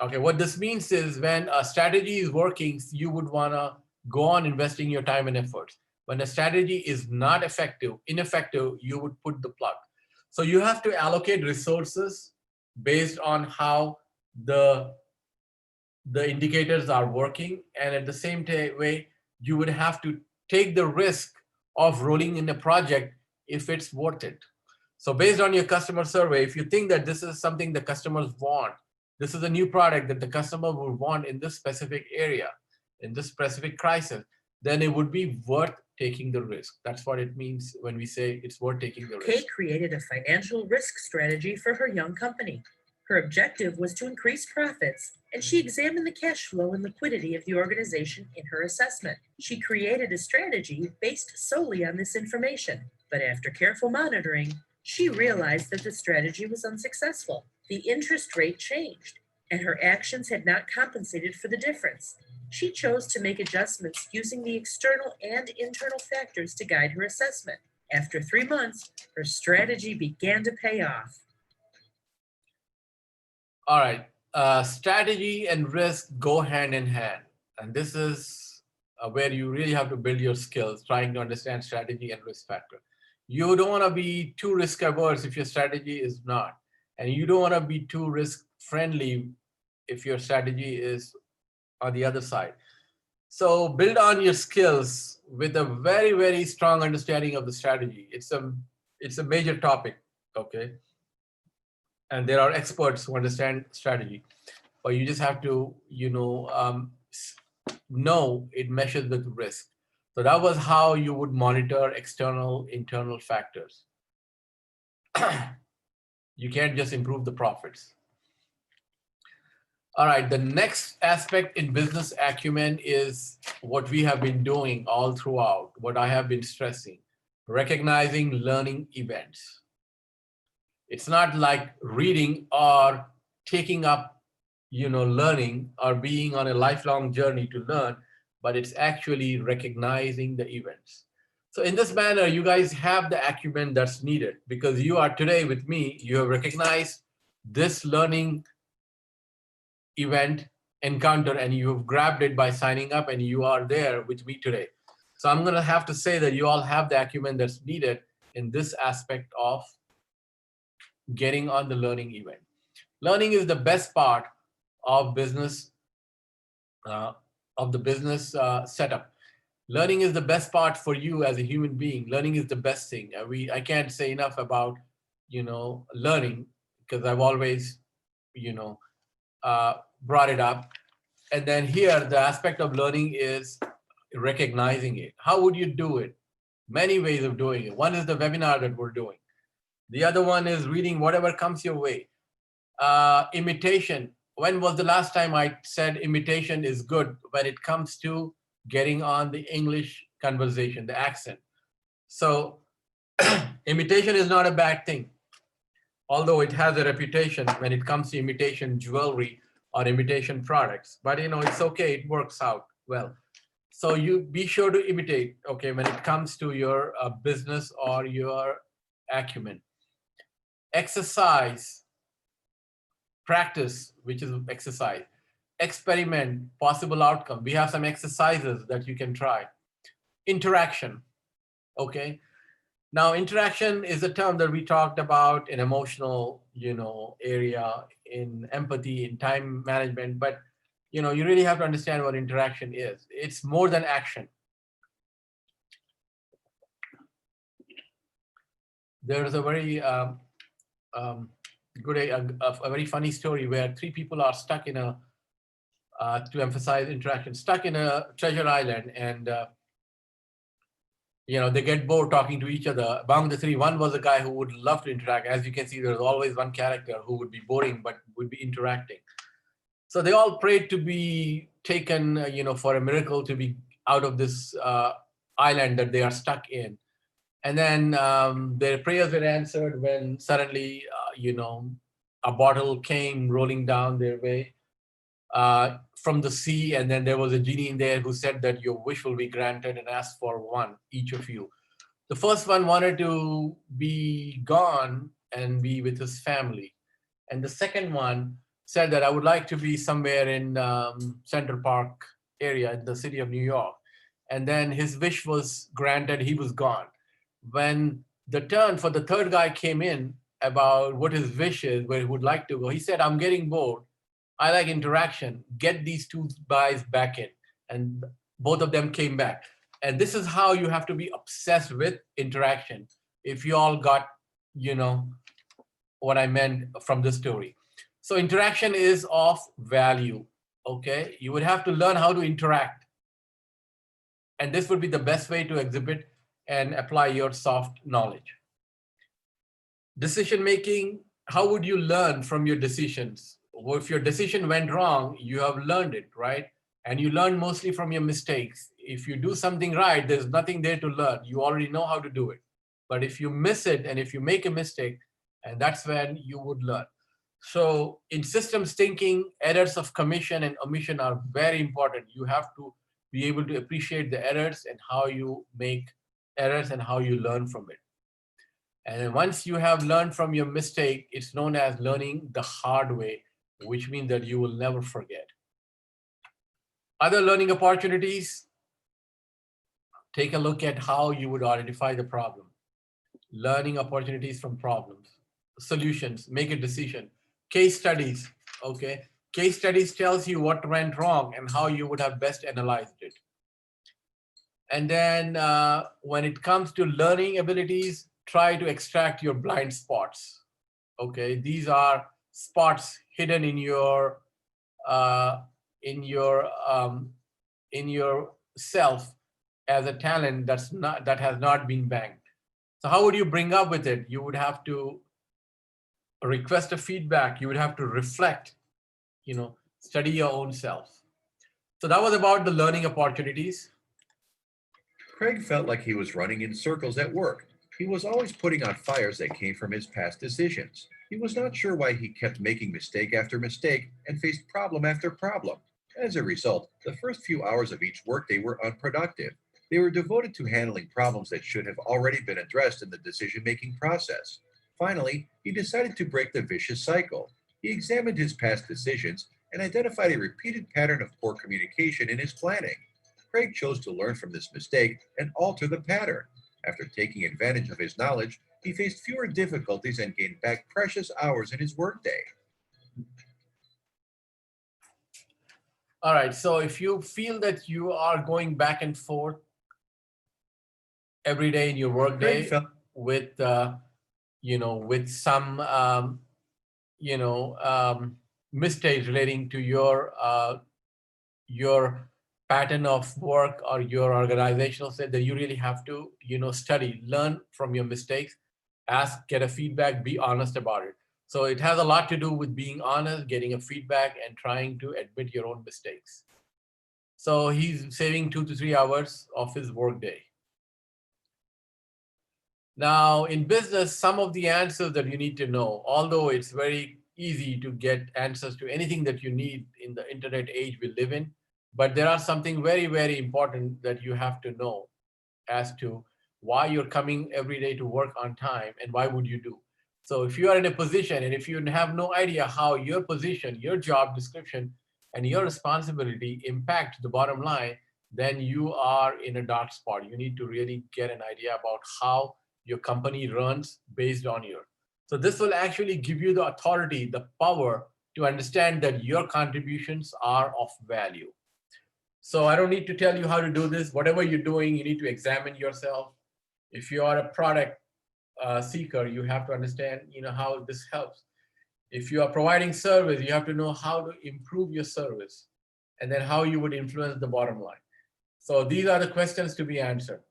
S2: Okay, what this means is when a strategy is working, you would want to go on investing your time and efforts. When a strategy is not ineffective, you would put the plug. So you have to allocate resources based on how the indicators are working, and at the same way, you would have to take the risk of rolling in a project if it's worth it. So based on your customer survey, if you think that this is something the customers want, this is a new product that the customer would want in this specific area, in this specific crisis, then it would be worth taking the risk. That's what it means when we say it's worth taking the risk.
S3: Kay created a financial risk strategy for her young company. Her objective was to increase profits, and she examined the cash flow and liquidity of the organization in her assessment. She created a strategy based solely on this information, but after careful monitoring, she realized that the strategy was unsuccessful. The interest rate changed, and her actions had not compensated for the difference. She chose to make adjustments using the external and internal factors to guide her assessment. After 3 months, her strategy began to pay off.
S2: All right, strategy and risk go hand in hand. And this is where you really have to build your skills, trying to understand strategy and risk factor. You don't want to be too risk averse if your strategy is not. And you don't want to be too risk friendly if your strategy is on the other side. So build on your skills with a very, very strong understanding of the strategy. It's a major topic, okay? And there are experts who understand strategy, but you just have to, know it measures with risk. So that was how you would monitor external, internal factors. You can't just improve the profits. All right, the next aspect in business acumen is what we have been doing all throughout, what I have been stressing, recognizing learning events. It's not like reading or taking up, learning or being on a lifelong journey to learn, but it's actually recognizing the events. So in this manner, you guys have the acumen that's needed because you are today with me, you have recognized this learning event encounter and you have grabbed it by signing up and you are there with me today. So I'm going to have to say that you all have the acumen that's needed in this aspect of getting on the learning event. Learning is the best part of business, setup. Learning is the best part for you as a human being. Learning is the best thing. I can't say enough about, learning because I've always, brought it up. And then here, the aspect of learning is recognizing it. How would you do it? Many ways of doing it. One is the webinar that we're doing. The other one is reading whatever comes your way. Imitation. When was the last time I said imitation is good when it comes to getting on the English conversation, the accent? So imitation is not a bad thing, although it has a reputation when it comes to imitation jewelry or imitation products. But it's okay, it works out well. So you be sure to imitate, okay, when it comes to your business or your acumen. Exercise, practice, which is exercise. Experiment, possible outcome. We have some exercises that you can try. Interaction, okay? Now, interaction is a term that we talked about in emotional, area, in empathy, in time management, but you really have to understand what interaction is. It's more than action. There's a very a very funny story where three people are stuck in a, to emphasize interaction, stuck in a treasure island, and they get bored talking to each other. Among the three, one was a guy who would love to interact. As you can see, there's always one character who would be boring but would be interacting. So they all prayed to be taken, for a miracle to be out of this island that they are stuck in. And then their prayers were answered when suddenly, a bottle came rolling down their way from the sea. And then there was a genie in there who said that your wish will be granted and ask for one, each of you. The first one wanted to be gone and be with his family. And the second one said that I would like to be somewhere in Central Park area in the city of New York. And then his wish was granted, he was gone. When the turn for the third guy came in about what his wish is, where he would like to go, he said, I'm getting bored. I like interaction. Get these two guys back in. And both of them came back. And this is how you have to be obsessed with interaction. If you all got, what I meant from this story. So interaction is of value, okay? You would have to learn how to interact. And this would be the best way to exhibit and apply your soft knowledge. Decision making, how would you learn from your decisions? Well, if your decision went wrong, you have learned it, right? And you learn mostly from your mistakes. If you do something right, there's nothing there to learn. You already know how to do it. But if you miss it and if you make a mistake, and that's when you would learn. So in systems thinking, errors of commission and omission are very important. You have to be able to appreciate the errors and how you make errors and how you learn from it. And once you have learned from your mistake, it's known as learning the hard way, which means that you will never forget. Other learning opportunities, take a look at how you would identify the problem. Learning opportunities from problems. Solutions, make a decision. Case studies, okay? Case studies tells you what went wrong and how you would have best analyzed it. And then when it comes to learning abilities, try to extract your blind spots, okay? These are spots hidden in your self as a talent that has not been banked. So how would you bring up with it? You would have to request a feedback. You would have to reflect, study your own self. So that was about the learning opportunities.
S4: Craig felt like he was running in circles at work. He was always putting out fires that came from his past decisions. He was not sure why he kept making mistake after mistake and faced problem after problem. As a result, the first few hours of each workday were unproductive. They were devoted to handling problems that should have already been addressed in the decision-making process. Finally, he decided to break the vicious cycle. He examined his past decisions and identified a repeated pattern of poor communication in his planning. Craig chose to learn from this mistake and alter the pattern. After taking advantage of his knowledge, he faced fewer difficulties and gained back precious hours in his workday.
S2: All right, so if you feel that you are going back and forth every day in your
S4: Craig
S2: workday
S4: felt
S2: with, with some, mistakes relating to your pattern of work or your organizational set, that you really have to, study, learn from your mistakes, ask, get a feedback, be honest about it. So it has a lot to do with being honest, getting a feedback, and trying to admit your own mistakes. So he's saving 2 to 3 hours of his workday. Now, in business, some of the answers that you need to know, although it's very easy to get answers to anything that you need in the internet age we live in, but there are something very, very important that you have to know as to why you're coming every day to work on time and why would you do. So if you are in a position and if you have no idea how your position, your job description, and your responsibility impact the bottom line, then you are in a dark spot. You need to really get an idea about how your company runs based on your. So this will actually give you the authority, the power to understand that your contributions are of value. So I don't need to tell you how to do this. Whatever you're doing, you need to examine yourself. If you are a product seeker, you have to understand, how this helps. If you are providing service, you have to know how to improve your service and then how you would influence the bottom line. So these are the questions to be answered.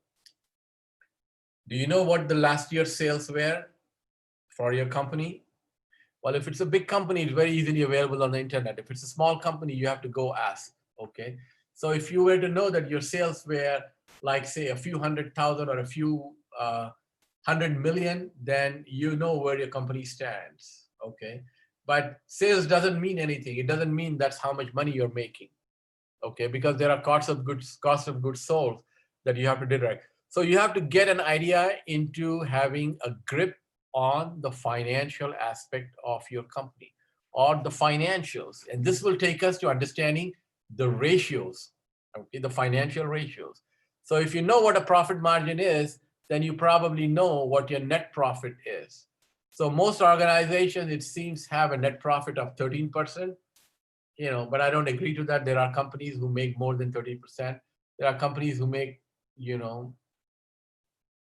S2: Do you know what the last year's sales were for your company? Well, if it's a big company, it's very easily available on the internet. If it's a small company, you have to go ask, okay? So if you were to know that your sales were like, say, a few 100,000 or a few 100 million, then you know where your company stands, okay? But sales doesn't mean anything. It doesn't mean that's how much money you're making, okay? Because there are cost of goods sold that you have to deduct. So you have to get an idea into having a grip on the financial aspect of your company or the financials. And this will take us to understanding the ratios, okay, the financial ratios. So if you know what a profit margin is, then you probably know what your net profit is. So most organizations, it seems, have a net profit of 13%, but I don't agree to that. There are companies who make more than 30%. There are companies who make,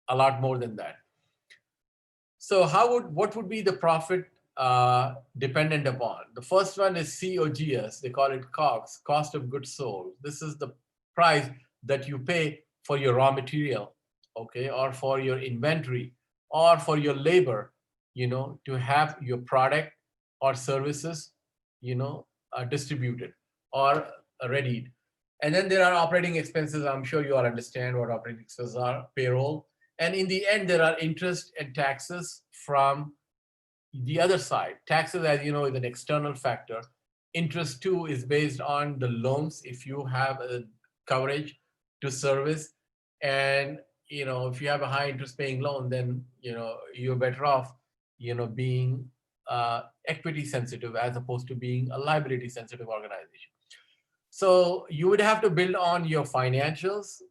S2: a lot more than that. So what would be the profit dependent upon? The first one is COGS. They call it COGS, cost of goods sold. This is the price that you pay for your raw material, okay, or for your inventory, or for your labor, to have your product or services, distributed or readied. And then there are operating expenses. I'm sure you all understand what operating expenses are: payroll. And in the end, there are interest and taxes from the other side. Taxes, as you know, is an external factor. Interest too is based on the loans, if you have a coverage to service. And, if you have a high interest paying loan, then, you're better off, being equity sensitive as opposed to being a liability sensitive organization. So you would have to build on your financials.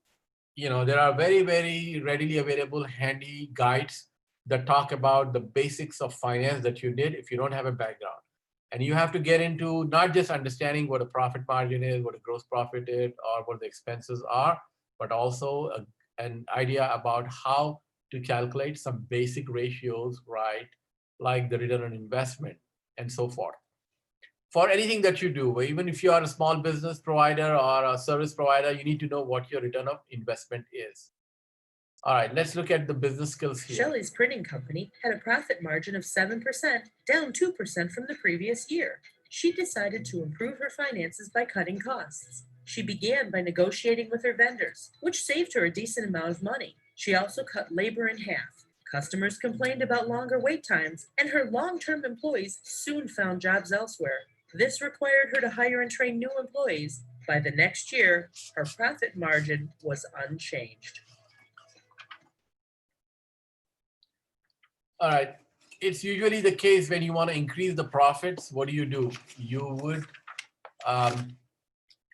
S2: There are very, very readily available handy guides that talk about the basics of finance that you did if you don't have a background. And you have to get into not just understanding what a profit margin is, what a gross profit is, or what the expenses are, but also an idea about how to calculate some basic ratios, right? Like the return on investment and so forth. For anything that you do, even if you are a small business provider or a service provider, you need to know what your return of investment is. All right, let's look at the business skills here.
S3: Shelley's printing company had a profit margin of 7%, down 2% from the previous year. She decided to improve her finances by cutting costs. She began by negotiating with her vendors, which saved her a decent amount of money. She also cut labor in half. Customers complained about longer wait times, and her long-term employees soon found jobs elsewhere. This required her to hire and train new employees, By the next year, her profit margin was unchanged.
S2: All right. It's usually the case when you want to increase the profits, what do? You would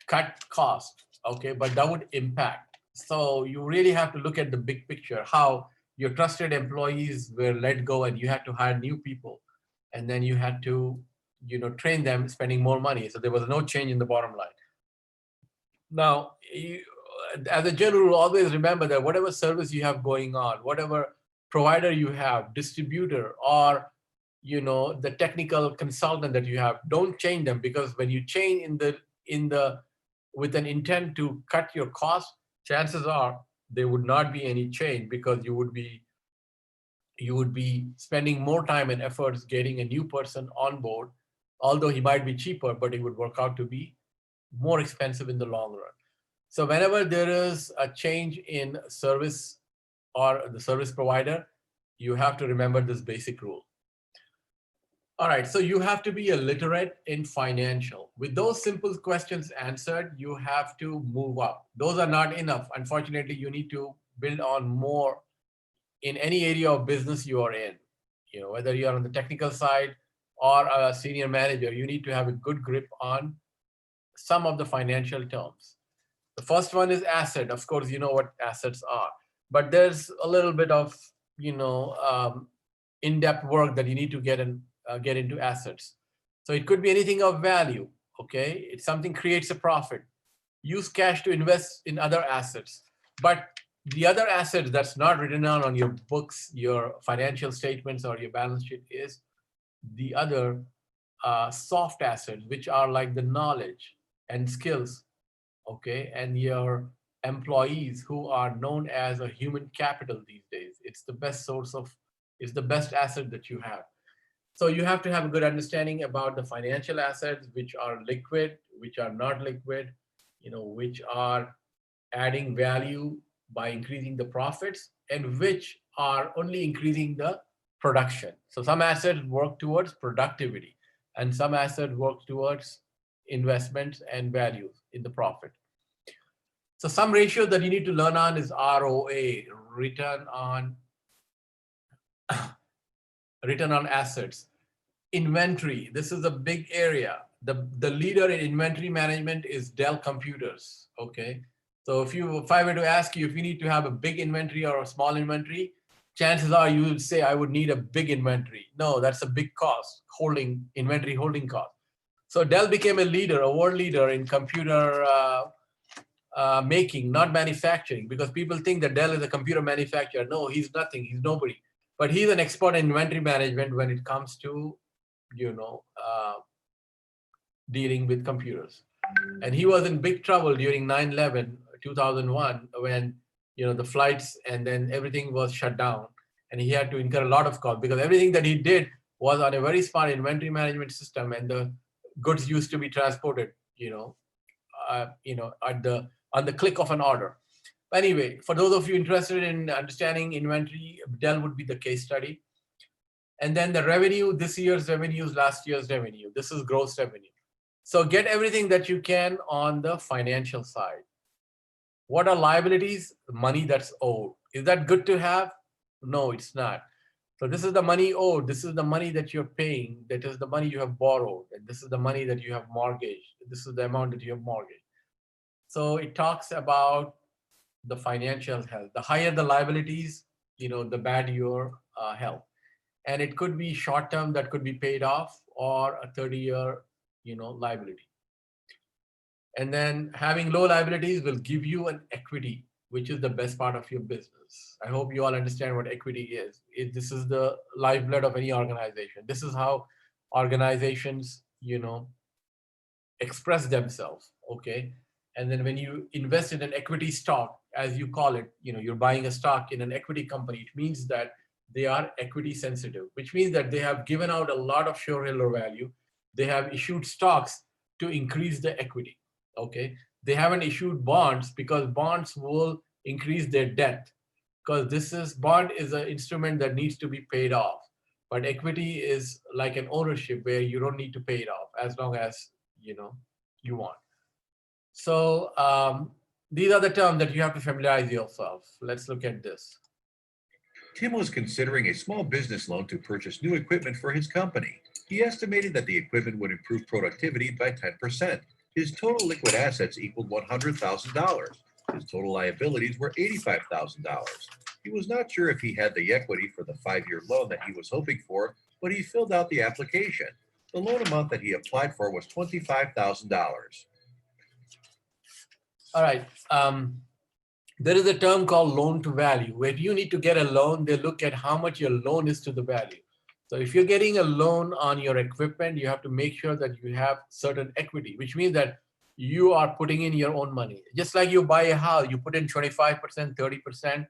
S2: cut cost, okay, but that would impact. So you really have to look at the big picture, how your trusted employees were let go and you had to hire new people. And then you had to, train them, spending more money. So there was no change in the bottom line. Now, as a general rule, always remember that whatever service you have going on, whatever provider you have, distributor, or the technical consultant that you have, don't change them, because when you change with an intent to cut your costs, chances are there would not be any change, because you would be spending more time and efforts getting a new person on board, although he might be cheaper, but it would work out to be more expensive in the long run. So whenever there is a change in service or the service provider, you have to remember this basic rule. All right, so you have to be a literate in financial. With those simple questions answered, you have to move up. Those are not enough. Unfortunately, you need to build on more in any area of business you are in. Whether you are on the technical side or a senior manager, you need to have a good grip on some of the financial terms. The first one is asset. Of course, you know what assets are, but there's a little bit of in-depth work that you need to get into assets. So it could be anything of value. Okay, it's something creates a profit. Use cash to invest in other assets, but the other assets that's not written down on your books, your financial statements, or your balance sheet is the other soft assets, which are like the knowledge and skills, okay, and your employees, who are known as a human capital these days. It's the best asset that you have. So you have to have a good understanding about the financial assets, which are liquid, which are not liquid, which are adding value by increasing the profits, and which are only increasing the production. So some assets work towards productivity, and some assets work towards investments and value in the profit. So some ratio that you need to learn on is ROA, return on assets. Inventory, this is a big area. The leader in inventory management is Dell Computers, okay? So if I were to ask you if you need to have a big inventory or a small inventory, chances are you would say I would need a big inventory. No, that's a big cost, inventory holding cost. So Dell became a world leader in computer making, not manufacturing, because people think that Dell is a computer manufacturer. No, he's nothing, he's nobody. But he's an expert in inventory management when it comes to, dealing with computers. And he was in big trouble during 9/11, 2001, when, the flights and then everything was shut down. And he had to incur a lot of cost, because everything that he did was on a very smart inventory management system, and the goods used to be transported, on the click of an order. Anyway, for those of you interested in understanding inventory, Dell would be the case study. And then the revenue, this year's revenues, last year's revenue. This is gross revenue. So get everything that you can on the financial side. What are liabilities? Money that's owed. Is that good to have? No, it's not. So this is the money owed. This is the money that you're paying. That is the money you have borrowed. And this is the money that you have mortgaged. This is the amount that you have mortgaged. So it talks about the financial health. The higher the liabilities, the bad your health. And it could be short term that could be paid off, or a 30-year, liability. And then having low liabilities will give you an equity, which is the best part of your business. I hope you all understand what equity is. This is the lifeblood of any organization. This is how organizations, express themselves, okay? And then when you invest in an equity stock, as you call it, you're buying a stock in an equity company, it means that they are equity sensitive, which means that they have given out a lot of shareholder value. They have issued stocks to increase the equity, okay? They haven't issued bonds, because bonds will increase their debt, because bond is an instrument that needs to be paid off. But equity is like an ownership where you don't need to pay it off as long as, you want. So these are the terms that you have to familiarize yourself. Let's look at this.
S4: Tim was considering a small business loan to purchase new equipment for his company. He estimated that the equipment would improve productivity by 10%. His total liquid assets equaled $100,000. His total liabilities were $85,000. He was not sure if he had the equity for the 5-year loan that he was hoping for, but he filled out the application. The loan amount that he applied for was $25,000.
S2: All right. There is a term called loan to value. When you need to get a loan, they look at how much your loan is to the value. So if you're getting a loan on your equipment, you have to make sure that you have certain equity, which means that you are putting in your own money. Just like you buy a house, you put in 25%, 30%.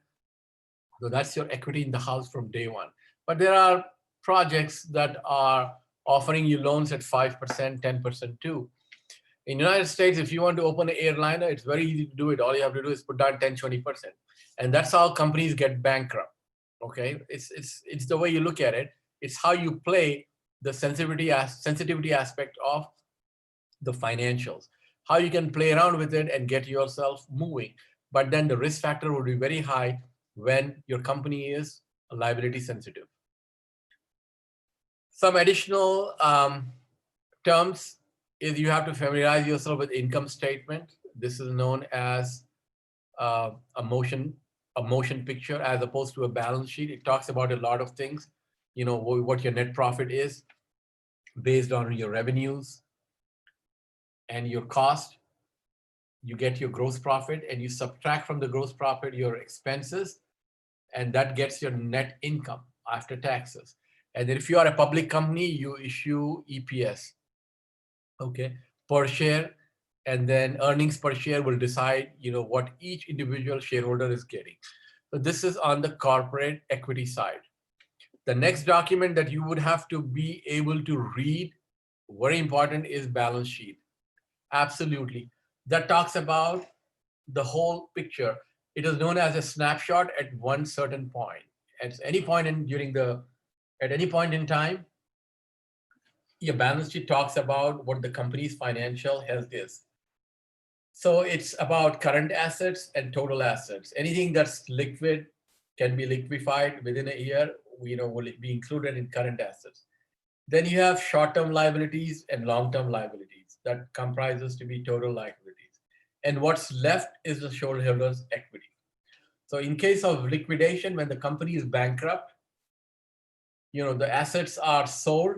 S2: So that's your equity in the house from day one. But there are projects that are offering you loans at 5%, 10% too. In the United States, if you want to open an airliner, it's very easy to do it. All you have to do is put down 10, 20%. And that's how companies get bankrupt. Okay, it's the way you look at it. It's how you play the sensitivity aspect of the financials, how you can play around with it and get yourself moving. But then the risk factor would be very high when your company is liability sensitive. Some additional terms is you have to familiarize yourself with income statement. This is known as a motion picture as opposed to a balance sheet. It talks about a lot of things, you know, what your net profit is based on your revenues and your cost. You get your gross profit and you subtract from the gross profit your expenses, and that gets your net income after taxes. And then if you are a public company, you issue EPS, okay, per share, and then earnings per share will decide, you know, what each individual shareholder is getting. So this is on the corporate equity side. The next document that you would have to be able to read, very important, is balance sheet. Absolutely. That talks about the whole picture. It is known as a snapshot at one certain point. At any point in time, your balance sheet talks about what the company's financial health is. So it's about current assets and total assets. Anything that's liquid can be liquefied within a year, you know, will be included in current assets. Then you have short-term liabilities and long-term liabilities that comprises to be total liabilities. And what's left is the shareholders' equity. So in case of liquidation, when the company is bankrupt, you know, the assets are sold,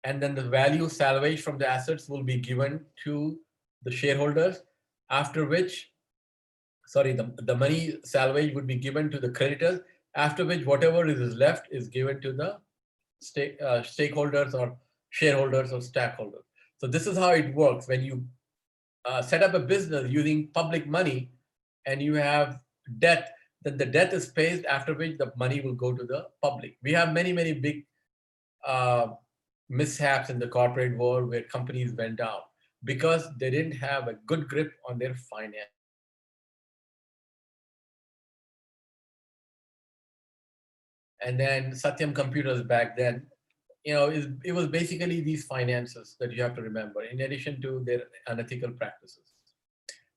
S2: and then the value salvaged from the assets will be given to the shareholders, after which, the money salvage would be given to the creditors, after which whatever is left is given to the stakeholders or shareholders or stakeholders. So this is how it works. When you set up a business using public money and you have debt, then the debt is paid, after which the money will go to the public. We have many, many big mishaps in the corporate world where companies went down because they didn't have a good grip on their finance. And then Satyam Computers back then, you know, it was basically these finances that you have to remember, in addition to their unethical practices.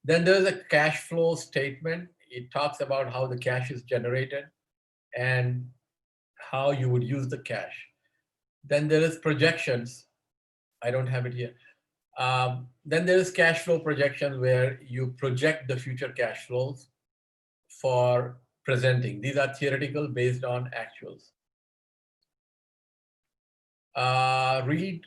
S2: Then there's a cash flow statement. It talks about how the cash is generated and how you would use the cash. Then there is projections. I don't have it here. Then there is cash flow projection, where you project the future cash flows for presenting. These are theoretical based on actuals. Read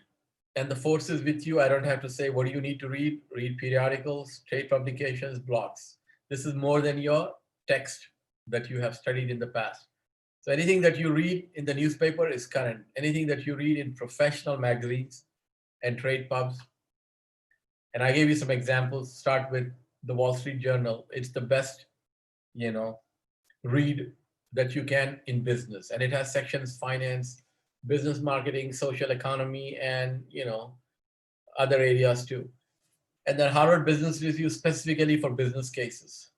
S2: and the forces with you. I don't have to say what do you need to read. Read periodicals, trade publications, blogs. This is more than your text that you have studied in the past. So anything that you read in the newspaper is current. Anything that you read in professional magazines and trade pubs. And I gave you some examples. Start with the Wall Street Journal. It's the best, you know, read that you can in business. And it has sections: finance, business marketing, social economy, and, you know, other areas too. And then Harvard Business Review specifically for business cases.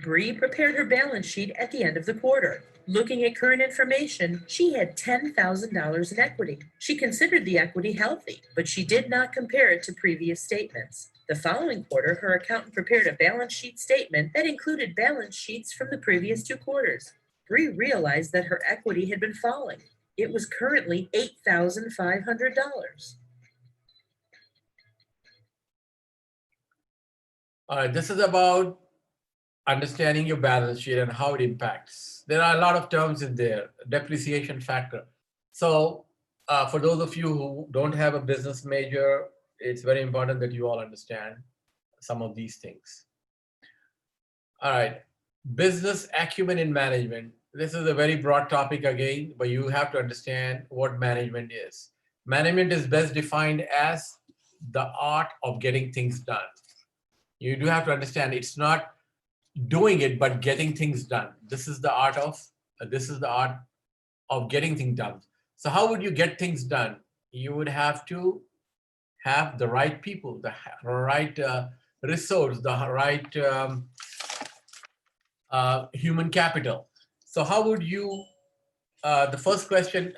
S3: Bree prepared her balance sheet at the end of the quarter. Looking at current information, she had $10,000 in equity. She considered the equity healthy, but she did not compare it to previous statements. The following quarter, her accountant prepared a balance sheet statement that included balance sheets from the previous 2 quarters. Bree realized that her equity had been falling. It was currently $8,500.
S2: All right, this is about understanding your balance sheet and how it impacts. There are a lot of terms in there, depreciation factor. So for those of you who don't have a business major, it's very important that you all understand some of these things. All right, business acumen in management. This is a very broad topic again, but you have to understand what management is. Management is best defined as the art of getting things done. You do have to understand it's not doing it, but getting things done. This is the art of getting things done. So how would you get things done? You would have to have the right people, the right resource, the right human capital. So how would you, the first question,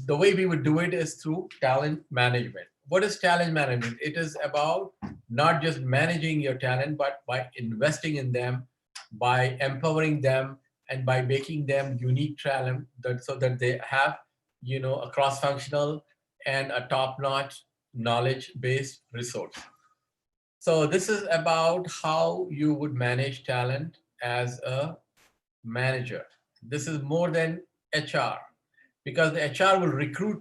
S2: the way we would do it is through talent management. What is talent management? It is about not just managing your talent, but by investing in them, by empowering them, and by making them unique talent so that they have, a cross-functional and a top-notch knowledge-based resource. So this is about how you would manage talent as a manager. This is more than HR, because the HR will recruit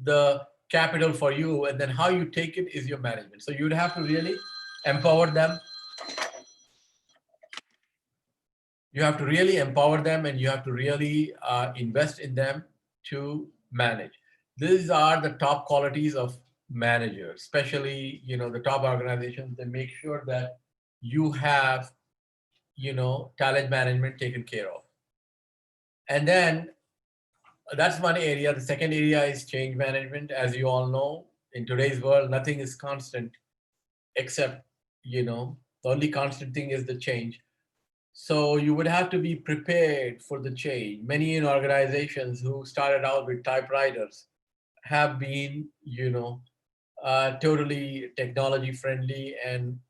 S2: the capital for you, and then how you take it is your management. So you'd have to really empower them. You have to really empower them, and you have to really invest in them to manage. These are the top qualities of managers, especially the top organizations. They make sure that you have talent management taken care of. And then that's one area. The second area is change management. As you all know, in today's world, nothing is constant except, the only constant thing is the change. So you would have to be prepared for the change. Many organizations who started out with typewriters have been, totally technology friendly and,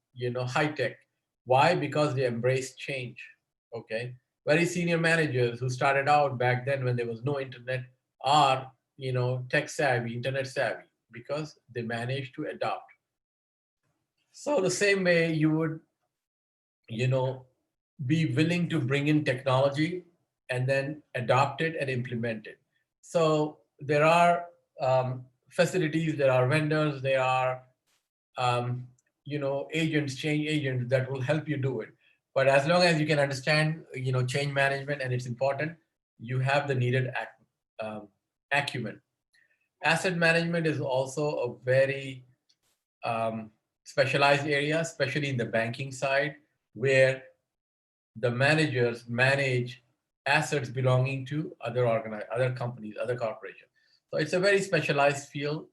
S2: high tech. Why? Because they embrace change. Okay. Very senior managers who started out back then when there was no internet are, tech savvy, internet savvy, because they managed to adapt. So the same way you would, be willing to bring in technology and then adopt it and implement it. So there are facilities, there are vendors, there are, agents, change agents that will help you do it. But as long as you can understand, change management, and it's important, you have the needed acumen. Asset management is also a very specialized area, especially in the banking side, where the managers manage assets belonging to other companies, other corporations. So it's a very specialized field.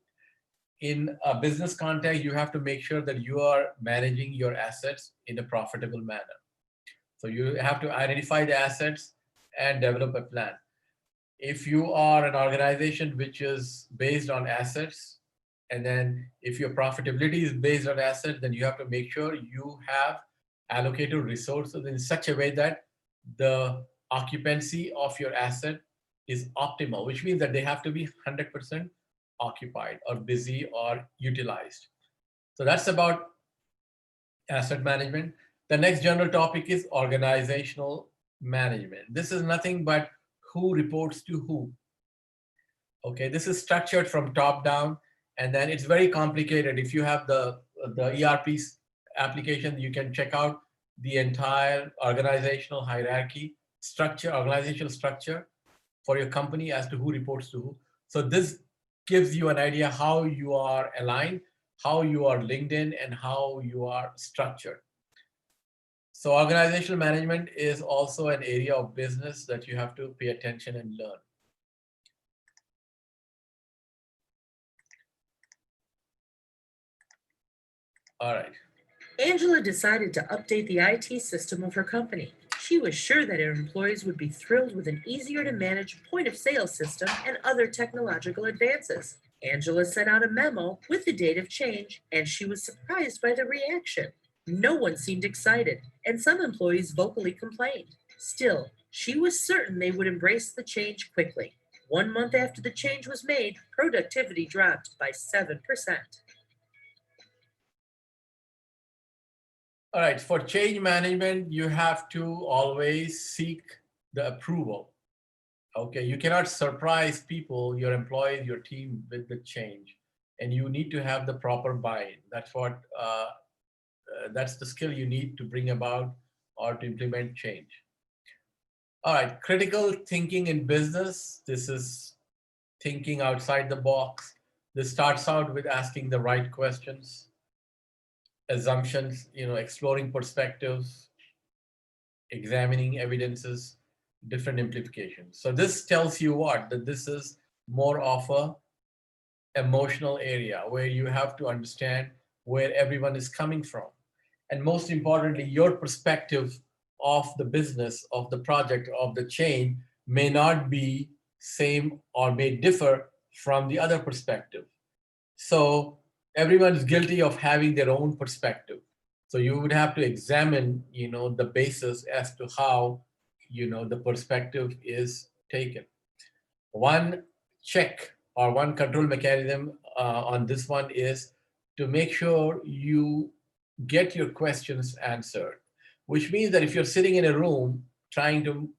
S2: In a business context, you have to make sure that you are managing your assets in a profitable manner. So you have to identify the assets and develop a plan. If you are an organization which is based on assets, and then if your profitability is based on assets, then you have to make sure you have allocated resources in such a way that the occupancy of your asset is optimal, which means that they have to be 100% occupied or busy or utilized. So that's about asset management. The next general topic is organizational management. This is nothing but who reports to who. Okay, this is structured from top down, and then it's very complicated. If you have the ERP application, you can check out the entire organizational hierarchy structure, organizational structure for your company as to who reports to who. So this gives you an idea how you are aligned, how you are linked in, and how you are structured. So organizational management is also an area of business that you have to pay attention and learn. All right.
S3: Angela decided to update the IT system of her company. She was sure that her employees would be thrilled with an easier to manage point of sale system and other technological advances. Angela sent out a memo with the date of change, and she was surprised by the reaction. No one seemed excited, and some employees vocally complained. Still, she was certain they would embrace the change quickly. 1 month after the change was made, productivity dropped by 7%.
S2: All right, for change management, you have to always seek the approval. Okay, you cannot surprise people, your employees, your team with the change, and you need to have the proper buy-in. That's the skill you need to bring about or to implement change. All right, critical thinking in business. This is thinking outside the box. This starts out with asking the right questions, assumptions, exploring perspectives, examining evidences, different implications. So this tells you what? That this is more of a emotional area where you have to understand where everyone is coming from. And most importantly, your perspective of the business, of the project, of the chain may not be same or may differ from the other perspective. So everyone is guilty of having their own perspective. So you would have to examine, the basis as to how, the perspective is taken. One check or one control mechanism on this one is to make sure you get your questions answered, which means that if you're sitting in a room trying to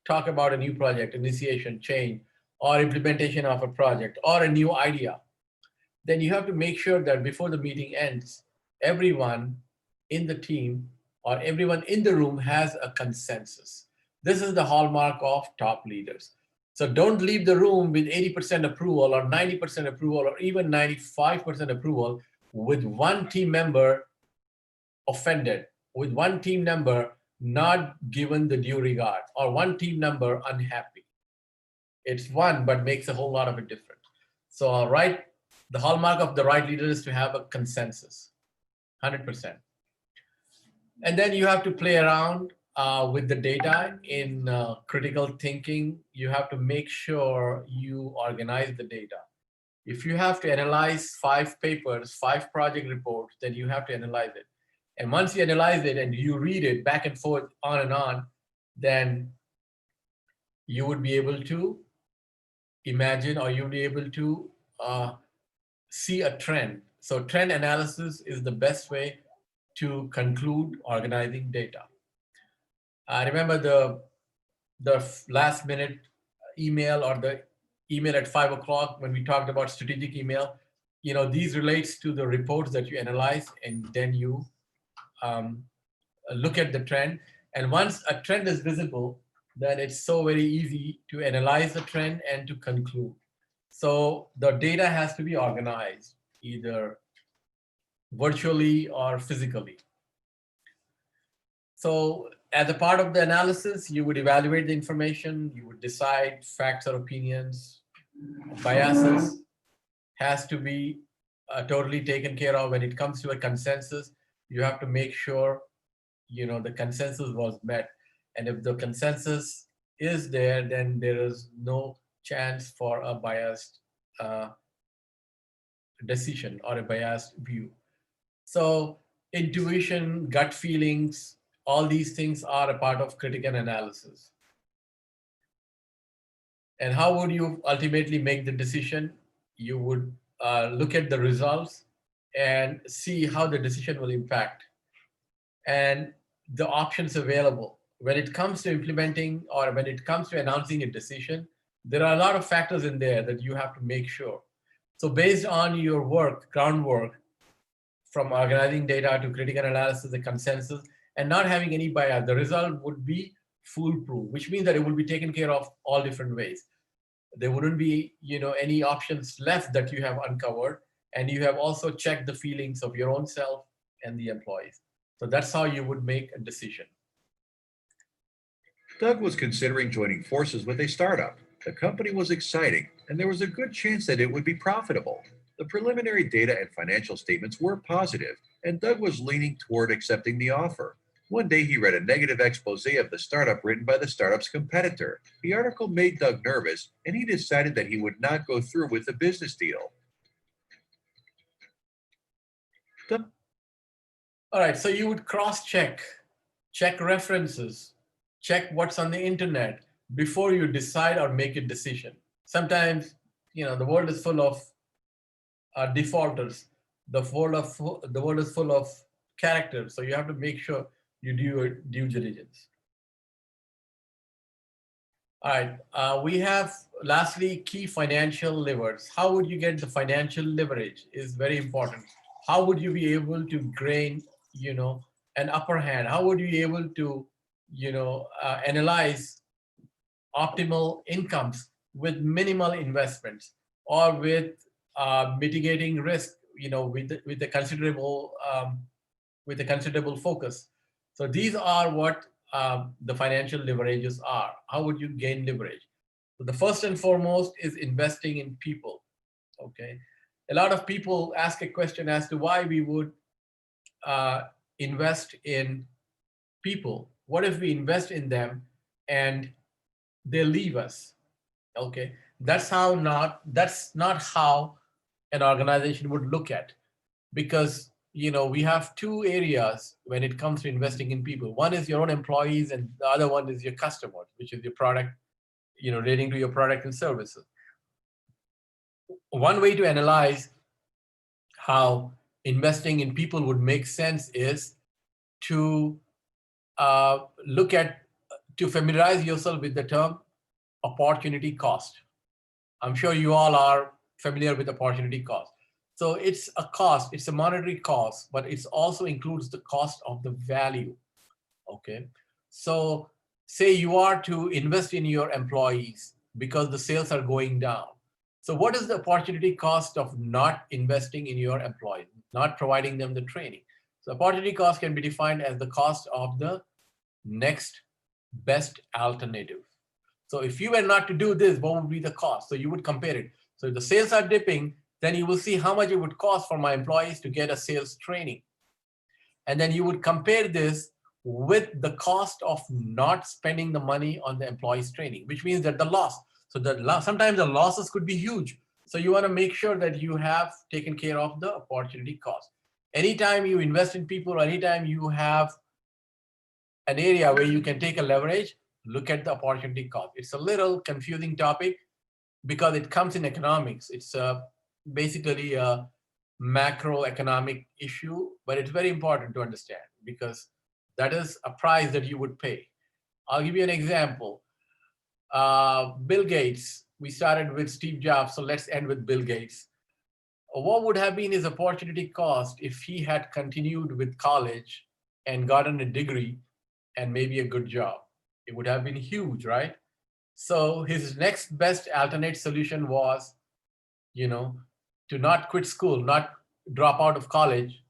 S2: talk about a new project, initiation, change, or implementation of a project or a new idea, then you have to make sure that before the meeting ends, everyone in the team or everyone in the room has a consensus. This is the hallmark of top leaders. So don't leave the room with 80% approval or 90% approval or even 95% approval with one team member offended, with one team member not given the due regard, or one team member unhappy. It's one, but makes a whole lot of a difference. So the hallmark of the right leader is to have a consensus, 100%. And then you have to play around with the data in critical thinking. You have to make sure you organize the data. If you have to analyze 5 papers, 5 project reports, then you have to analyze it. And once you analyze it and you read it back and forth on and on, then you would be able to imagine, or you'll be able to see a trend. So trend analysis is the best way to conclude organizing data. I remember the last minute email or the email at 5 o'clock when we talked about strategic email. These relates to the reports that you analyze, and then you look at the trend. And once a trend is visible, then it's so very easy to analyze the trend and to conclude. So the data has to be organized either virtually or physically. So as a part of the analysis, you would evaluate the information, you would decide facts or opinions. Biases has to be totally taken care of. When it comes to a consensus, you have to make sure the consensus was met. And if the consensus is there, then there is no chance for a biased decision or a biased view. So intuition, gut feelings, all these things are a part of critical analysis. And how would you ultimately make the decision? You would look at the results and see how the decision will impact and the options available. When it comes to implementing or when it comes to announcing a decision, there are a lot of factors in there that you have to make sure. So based on your groundwork, from organizing data to critical analysis, the consensus, and not having any bias, the result would be foolproof, which means that it will be taken care of all different ways. There wouldn't be any options left that you have uncovered, and you have also checked the feelings of your own self and the employees. So that's how you would make a decision.
S4: Doug was considering joining forces with a startup. The company was exciting, and there was a good chance that it would be profitable. The preliminary data and financial statements were positive, and Doug was leaning toward accepting the offer. One day he read a negative expose of the startup written by the startup's competitor. The article made Doug nervous, and he decided that he would not go through with the business deal.
S2: All right, so you would cross-check, check references, check what's on the internet before you decide or make a decision. Sometimes, the world is full of defaulters. The world is full of characters, so you have to make sure you do your due diligence. All right, we have lastly key financial levers. How would you get the financial leverage is very important. How would you be able to gain, an upper hand? How would you be able to, analyze optimal incomes with minimal investments or with mitigating risk, with a considerable focus. So these are what the financial leverages are. How would you gain leverage? So the first and foremost is investing in people. Okay, a lot of people ask a question as to why we would invest in people. What if we invest in them and they leave us? Okay, that's not how an organization would look at, because we have two areas when it comes to investing in people. One is your own employees, and the other one is your customers, which is your product, relating to your product and services. One way to analyze how investing in people would make sense is to to familiarize yourself with the term opportunity cost. I'm sure you all are familiar with opportunity cost. So it's a cost, it's a monetary cost, but it also includes the cost of the value. Okay, so say you are to invest in your employees because the sales are going down. So what is the opportunity cost of not investing in your employees, not providing them the training? So opportunity cost can be defined as the cost of the next best alternative. So if you were not to do this, what would be the cost? So you would compare it. So if the sales are dipping, then you will see how much it would cost for my employees to get a sales training. And then you would compare this with the cost of not spending the money on the employees training, which means that the loss. So sometimes the losses could be huge. So you want to make sure that you have taken care of the opportunity cost. Anytime you invest in people, or anytime you have an area where you can take a leverage, look at the opportunity cost. It's a little confusing topic because it comes in economics. It's basically a macroeconomic issue, but it's very important to understand because that is a price that you would pay. I'll give you an example. Bill Gates, we started with Steve Jobs, so let's end with Bill Gates. What would have been his opportunity cost if he had continued with college and gotten a degree and maybe a good job? It would have been huge, right? So his next best alternate solution was, to not quit school, not drop out of college,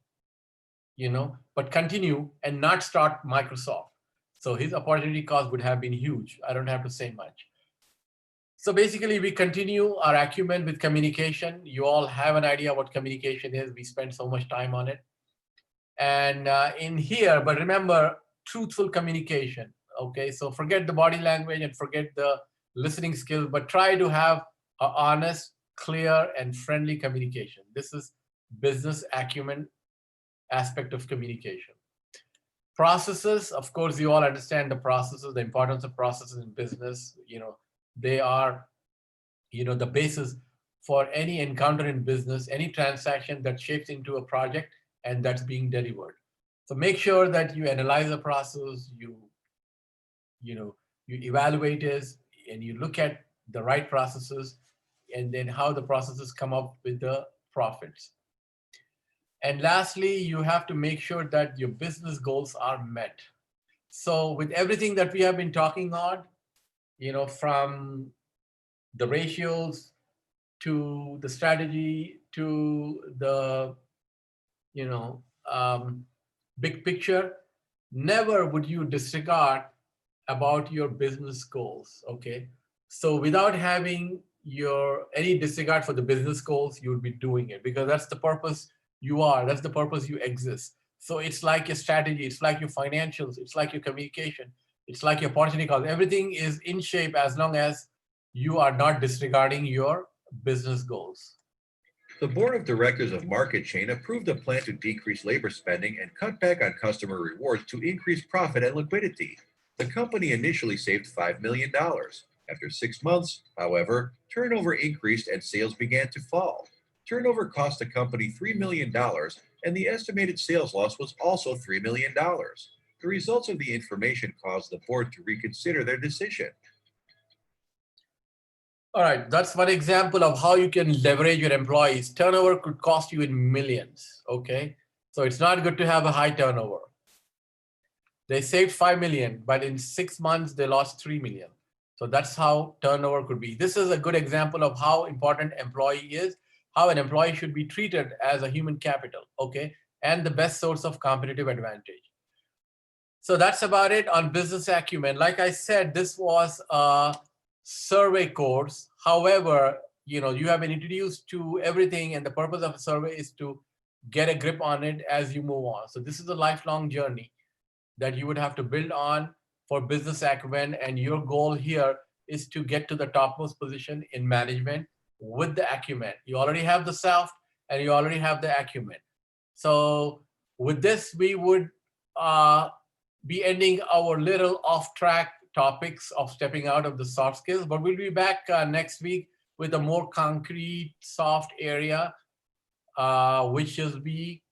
S2: but continue and not start Microsoft. So his opportunity cost would have been huge. I don't have to say much. So basically, we continue our acumen with communication. You all have an idea what communication is. We spend so much time on it. And in here, but remember, truthful communication. Okay, so forget the body language and forget the listening skills, but try to have an honest, clear, and friendly communication. This is business acumen aspect of communication. Processes, of course, you all understand the processes, the importance of processes in business. They are, the basis for any encounter in business, any transaction that shapes into a project and that's being delivered. So make sure that you analyze the process, you evaluate it, and you look at the right processes, and then how the processes come up with the profits. And lastly, you have to make sure that your business goals are met. So with everything that we have been talking on, from the ratios to the strategy to the, big picture, never would you disregard about your business goals. Okay, so without having any disregard for the business goals, you would be doing it because that's the purpose you are. That's the purpose you exist. So it's like your strategy. It's like your financials. It's like your communication. It's like your opportunity cost. Everything is in shape as long as you are not disregarding your business goals.
S4: The board of directors of Market Chain approved a plan to decrease labor spending and cut back on customer rewards to increase profit and liquidity. The company initially saved $5 million. After 6 months, however, turnover increased and sales began to fall. Turnover cost the company $3 million, and the estimated sales loss was also $3 million. The results of the information caused the board to reconsider their decision.
S2: All right, that's one example of how you can leverage your employees. Turnover could cost you in millions, okay? So it's not good to have a high turnover. They saved 5 million, but in 6 months, they lost 3 million. So that's how turnover could be. This is a good example of how important employee is, how an employee should be treated as a human capital, okay? And the best source of competitive advantage. So that's about it on business acumen. Like I said, this was a survey course. However, you have been introduced to everything, and the purpose of a survey is to get a grip on it as you move on. So this is a lifelong journey that you would have to build on for business acumen, and your goal here is to get to the topmost position in management with the acumen. You already have the self, and you already have the acumen. So with this, we would be ending our little off-track topics of stepping out of the soft skills, but we'll be back next week with a more concrete, soft area, which will be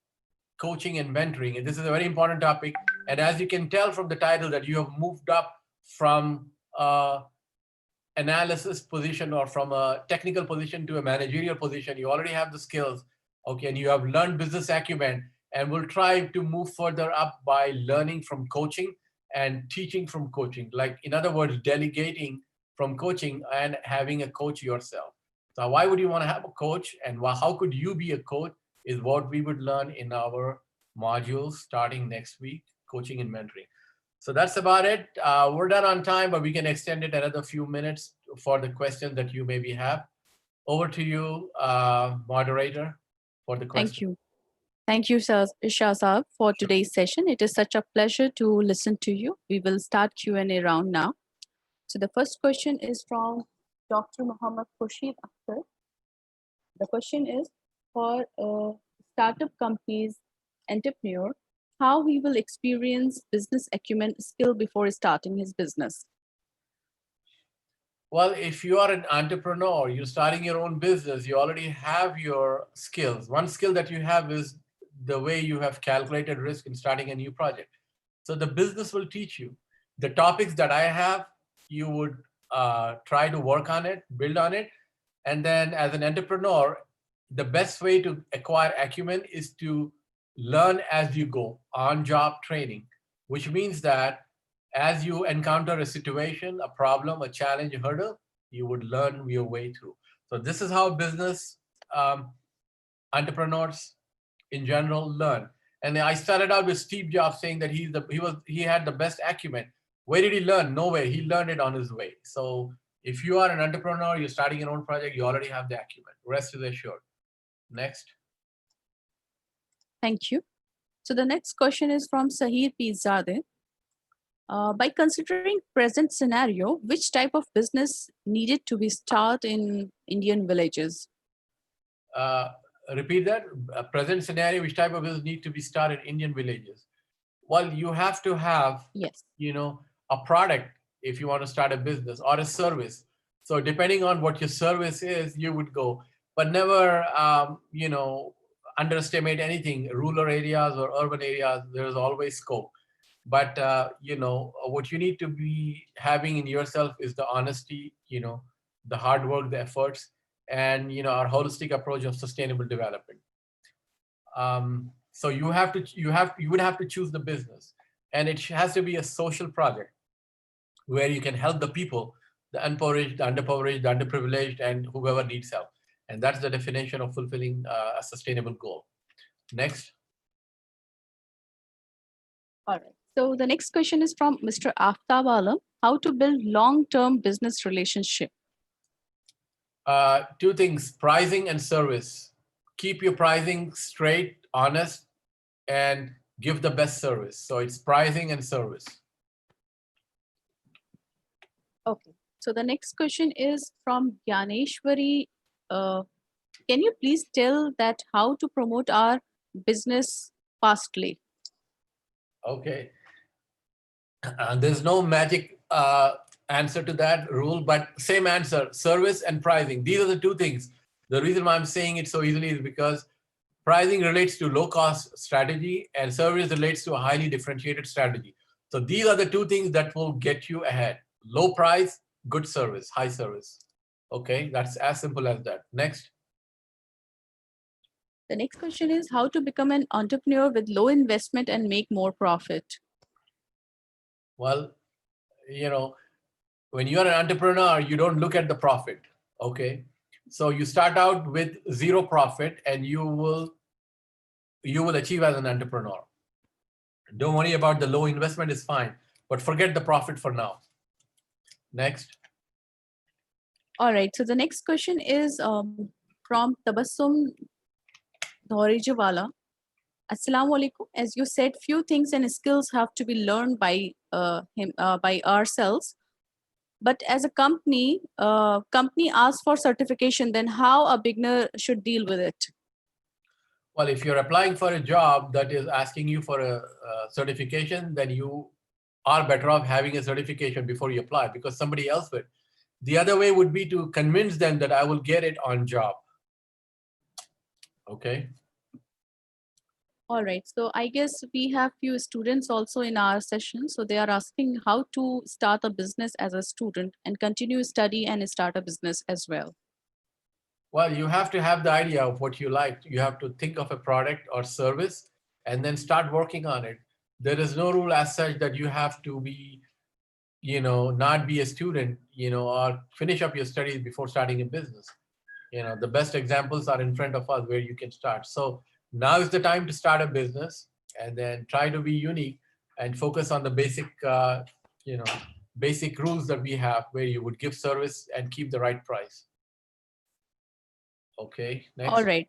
S2: coaching and mentoring. And this is a very important topic. And as you can tell from the title that you have moved up from analysis position or from a technical position to a managerial position. You already have the skills, okay, and you have learned business acumen, and we'll try to move further up by learning from coaching and teaching from coaching. Like, in other words, delegating from coaching and having a coach yourself. So why would you want to have a coach, and how could you be a coach is what we would learn in our modules starting next week, coaching and mentoring. So that's about it. We're done on time, but we can extend it another few minutes for the questions that you maybe have. Over to you, moderator, for the question.
S1: Thank you. Thank you, Shah Saab, for today's session. It is such a pleasure to listen to you. We will start Q&A round now. So the first question is from Dr. Muhammad Khurshid Akhtar. The question is, for a startup company's entrepreneur, how he will experience business acumen skill before starting his business.
S2: Well, if you are an entrepreneur, you're starting your own business, you already have your skills. One skill that you have is the way you have calculated risk in starting a new project. So the business will teach you. The topics that I have, you would try to work on it, build on it. And then as an entrepreneur, the best way to acquire acumen is to learn as you go, on-job training, which means that as you encounter a situation, a problem, a challenge, a hurdle, you would learn your way through. So this is how business entrepreneurs in general learn. And I started out with Steve Jobs saying that he had the best acumen. Where did he learn? Nowhere. He learned it on his way. So if you are an entrepreneur, you're starting your own project, you already have the acumen. Rest is assured. Next.
S1: Thank you. So the next question is from Sahir Pizzadeh. By considering present scenario, which type of business needed to be started in Indian villages?
S2: Repeat that. Present scenario, which type of business need to be started in Indian villages? Well, you have to have,
S1: yes,
S2: a product if you want to start a business, or a service. So depending on what your service is, you would go, but never, underestimate anything. Rural areas or urban areas, there's always scope. But, what you need to be having in yourself is the honesty, the hard work, the efforts, and, our holistic approach of sustainable development. So you would have to choose the business, and it has to be a social project where you can help the people, the impoverished, the underprivileged, the underprivileged, and whoever needs help. And that's the definition of fulfilling a sustainable goal. Next.
S1: All right. So the next question is from Mr. Aftab Alam. How to build long-term business relationship?
S2: Two things, pricing and service. Keep your pricing straight, honest, and give the best service. So it's pricing and service.
S1: Okay. So the next question is from Gyaneshwari. Can you please tell that how to promote our business fastly?
S2: Okay. There's no magic answer to that rule, but same answer, service and pricing. These are the two things. The reason why I'm saying it so easily is because pricing relates to low cost strategy and service relates to a highly differentiated strategy. So these are the two things that will get you ahead. Low price, good service, high service. Okay, that's as simple as that. Next.
S1: The next question is how to become an entrepreneur with low investment and make more profit.
S2: Well, when you're an entrepreneur, you don't look at the profit. Okay. So you start out with zero profit and you will achieve as an entrepreneur. Don't worry about the low investment is fine, but forget the profit for now. Next.
S1: All right. So the next question is from Tabassum Dharijawala. Assalamu alaikum. As you said, few things and skills have to be learned by by ourselves. But as a company asks for certification, then how a beginner should deal with it?
S2: Well, if you're applying for a job that is asking you for a certification, then you are better off having a certification before you apply because somebody else would. The other way would be to convince them that I will get it on job. Okay.
S1: All right. So I guess we have few students also in our session. So they are asking how to start a business as a student and continue study and start a business as well.
S2: Well, you have to have the idea of what you like. You have to think of a product or service and then start working on it. There is no rule as such that you have to be, not be a student, or finish up your studies before starting a business. The best examples are in front of us where you can start. So now is the time to start a business and then try to be unique and focus on the basic, basic rules that we have where you would give service and keep the right price. Okay, next.
S1: All right.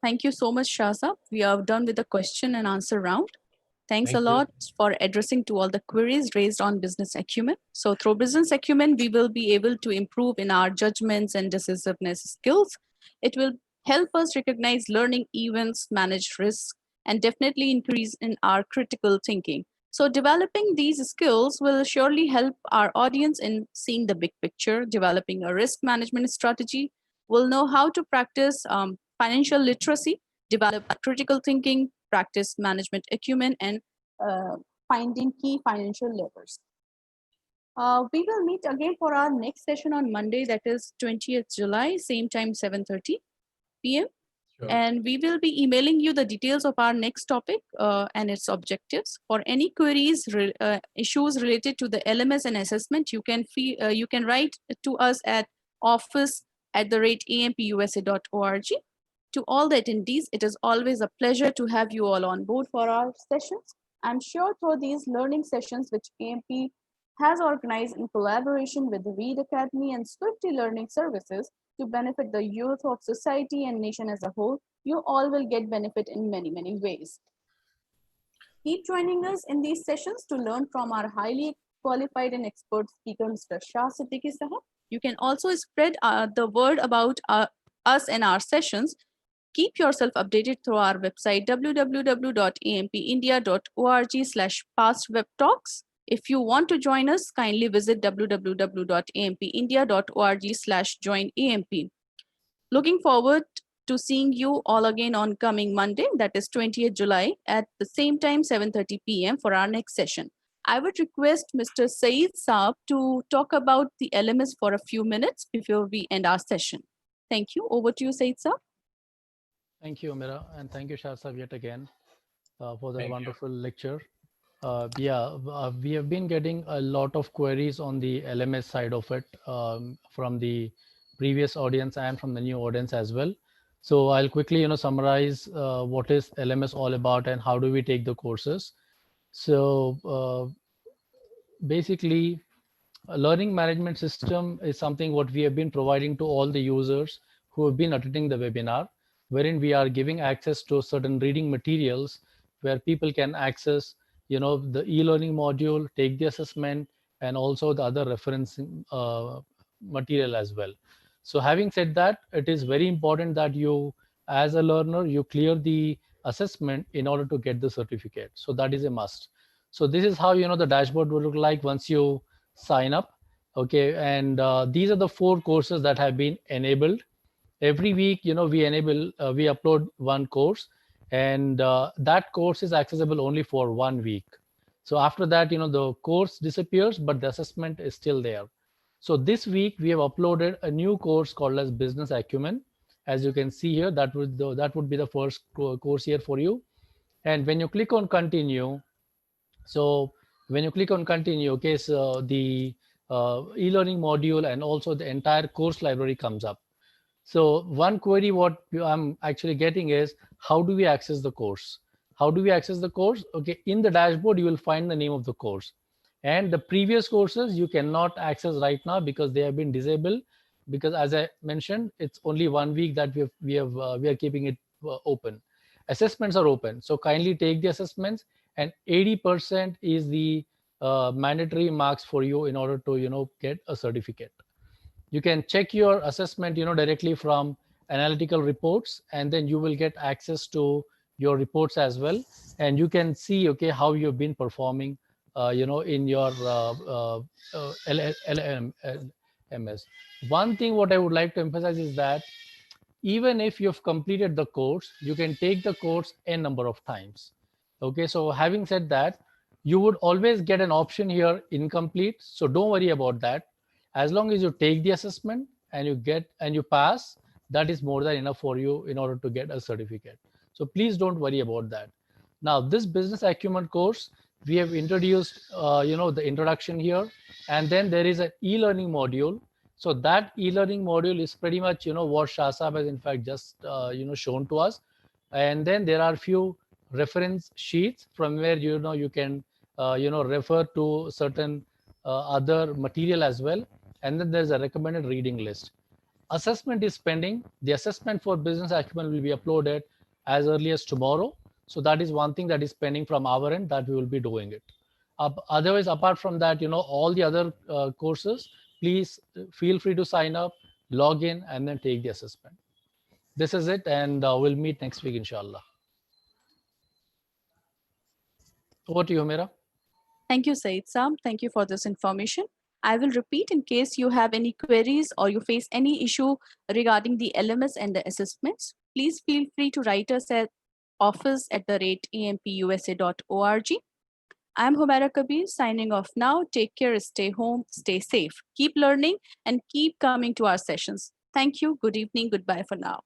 S1: Thank you so much, Shaza. We are done with the question and answer round. Thanks
S2: Thank
S1: a lot for addressing to all the queries raised on business acumen. So through business acumen, we will be able to improve in our judgments and decisiveness skills. It will help us recognize learning events, manage risks, and definitely increase in our critical thinking. So developing these skills will surely help our audience in seeing the big picture, developing a risk management strategy, will know how to practice financial literacy, develop critical thinking, practice management acumen, and finding key financial levers. We will meet again for our next session on Monday, that is 20th July, same time, 7:30 p.m.
S2: Sure.
S1: And we will be emailing you the details of our next topic and its objectives. For any queries, issues related to the LMS and assessment, you can write to us at office@ampusa.org. To all the attendees, it is always a pleasure to have you all on board for our sessions. I'm sure through these learning sessions, which AMP has organized in collaboration with the Read Academy and Swifty Learning Services to benefit the youth of society and nation as a whole, you all will get benefit in many, many ways. Keep joining us in these sessions to learn from our highly qualified and expert speaker, Mr. Shah Siddiqui Sahab. You can also spread the word about us and our sessions. Keep yourself updated through our website www.ampindia.org/pastwebtalks. If you want to join us, kindly visit www.ampindia.org/joinamp. Looking forward to seeing you all again on coming Monday, that is 20th July at the same time, 7:30 p.m. for our next session. I would request Mr. Saeed Saab to talk about the LMS for a few minutes before we end our session. Thank you. Over to you, Saeed Saab.
S5: Thank you, Amira, and thank you, Shah Sahab, yet again for the
S2: Thank you.
S5: wonderful lecture. We have been getting a lot of queries on the LMS side of it from the previous audience and from the new audience as well. So I'll quickly, summarize what is LMS all about and how do we take the courses. So basically, A learning management system is something what we have been providing to all the users who have been attending the webinar, wherein we are giving access to certain reading materials where people can access, the e-learning module, take the assessment, and also the other referencing material as well. So having said that, it is very important that you, as a learner, you clear the assessment in order to get the certificate. So that is a must. So this is how, the dashboard will look like once you sign up. Okay, and these are the 4 courses that have been enabled. Every week, we upload one course, and that course is accessible only for 1 week. So after that, the course disappears, but the assessment is still there. So this week we have uploaded a new course called as Business Acumen. As you can see here, that would be the first course here for you. And when you click on continue, so when you click on continue, okay, so the e-learning module and also the entire course library comes up. So one query what I'm actually getting is, how do we access the course? How do we access the course? Okay, in the dashboard, you will find the name of the course. And the previous courses you cannot access right now because they have been disabled, because as I mentioned, it's only 1 week that we are keeping it open. Assessments are open. So kindly take the assessments, and 80% is the mandatory marks for you in order to, get a certificate. You can check your assessment, directly from analytical reports, and then you will get access to your reports as well. And you can see, okay, how you've been performing, in your LMS. One thing what I would like to emphasize is that even if you've completed the course, you can take the course n number of times. Okay, so having said that, you would always get an option here, incomplete. So don't worry about that. As long as you take the assessment and you pass, that is more than enough for you in order to get a certificate. So please don't worry about that. Now, this business acumen course, we have introduced, the introduction here, and then there is an e-learning module. So that e-learning module is pretty much, what Shah has in fact just, shown to us. And then there are few reference sheets from where, you can, refer to certain other material as well. And then there's a recommended reading list. Assessment is pending. The assessment for business acumen will be uploaded as early as tomorrow. So that is one thing that is pending from our end, that we will be doing it. Otherwise, apart from that, all the other courses, please feel free to sign up, log in, and then take the assessment. This is it, and we'll meet next week, inshallah. Over to you, Mira.
S1: Thank you, Said Sam. Thank you for this information. I will repeat in case you have any queries or you face any issue regarding the LMS and the assessments. Please feel free to write us at office@ampusa.org. I'm Humaira Kabir signing off now. Take care, stay home, stay safe. Keep learning and keep coming to our sessions. Thank you. Good evening. Goodbye for now.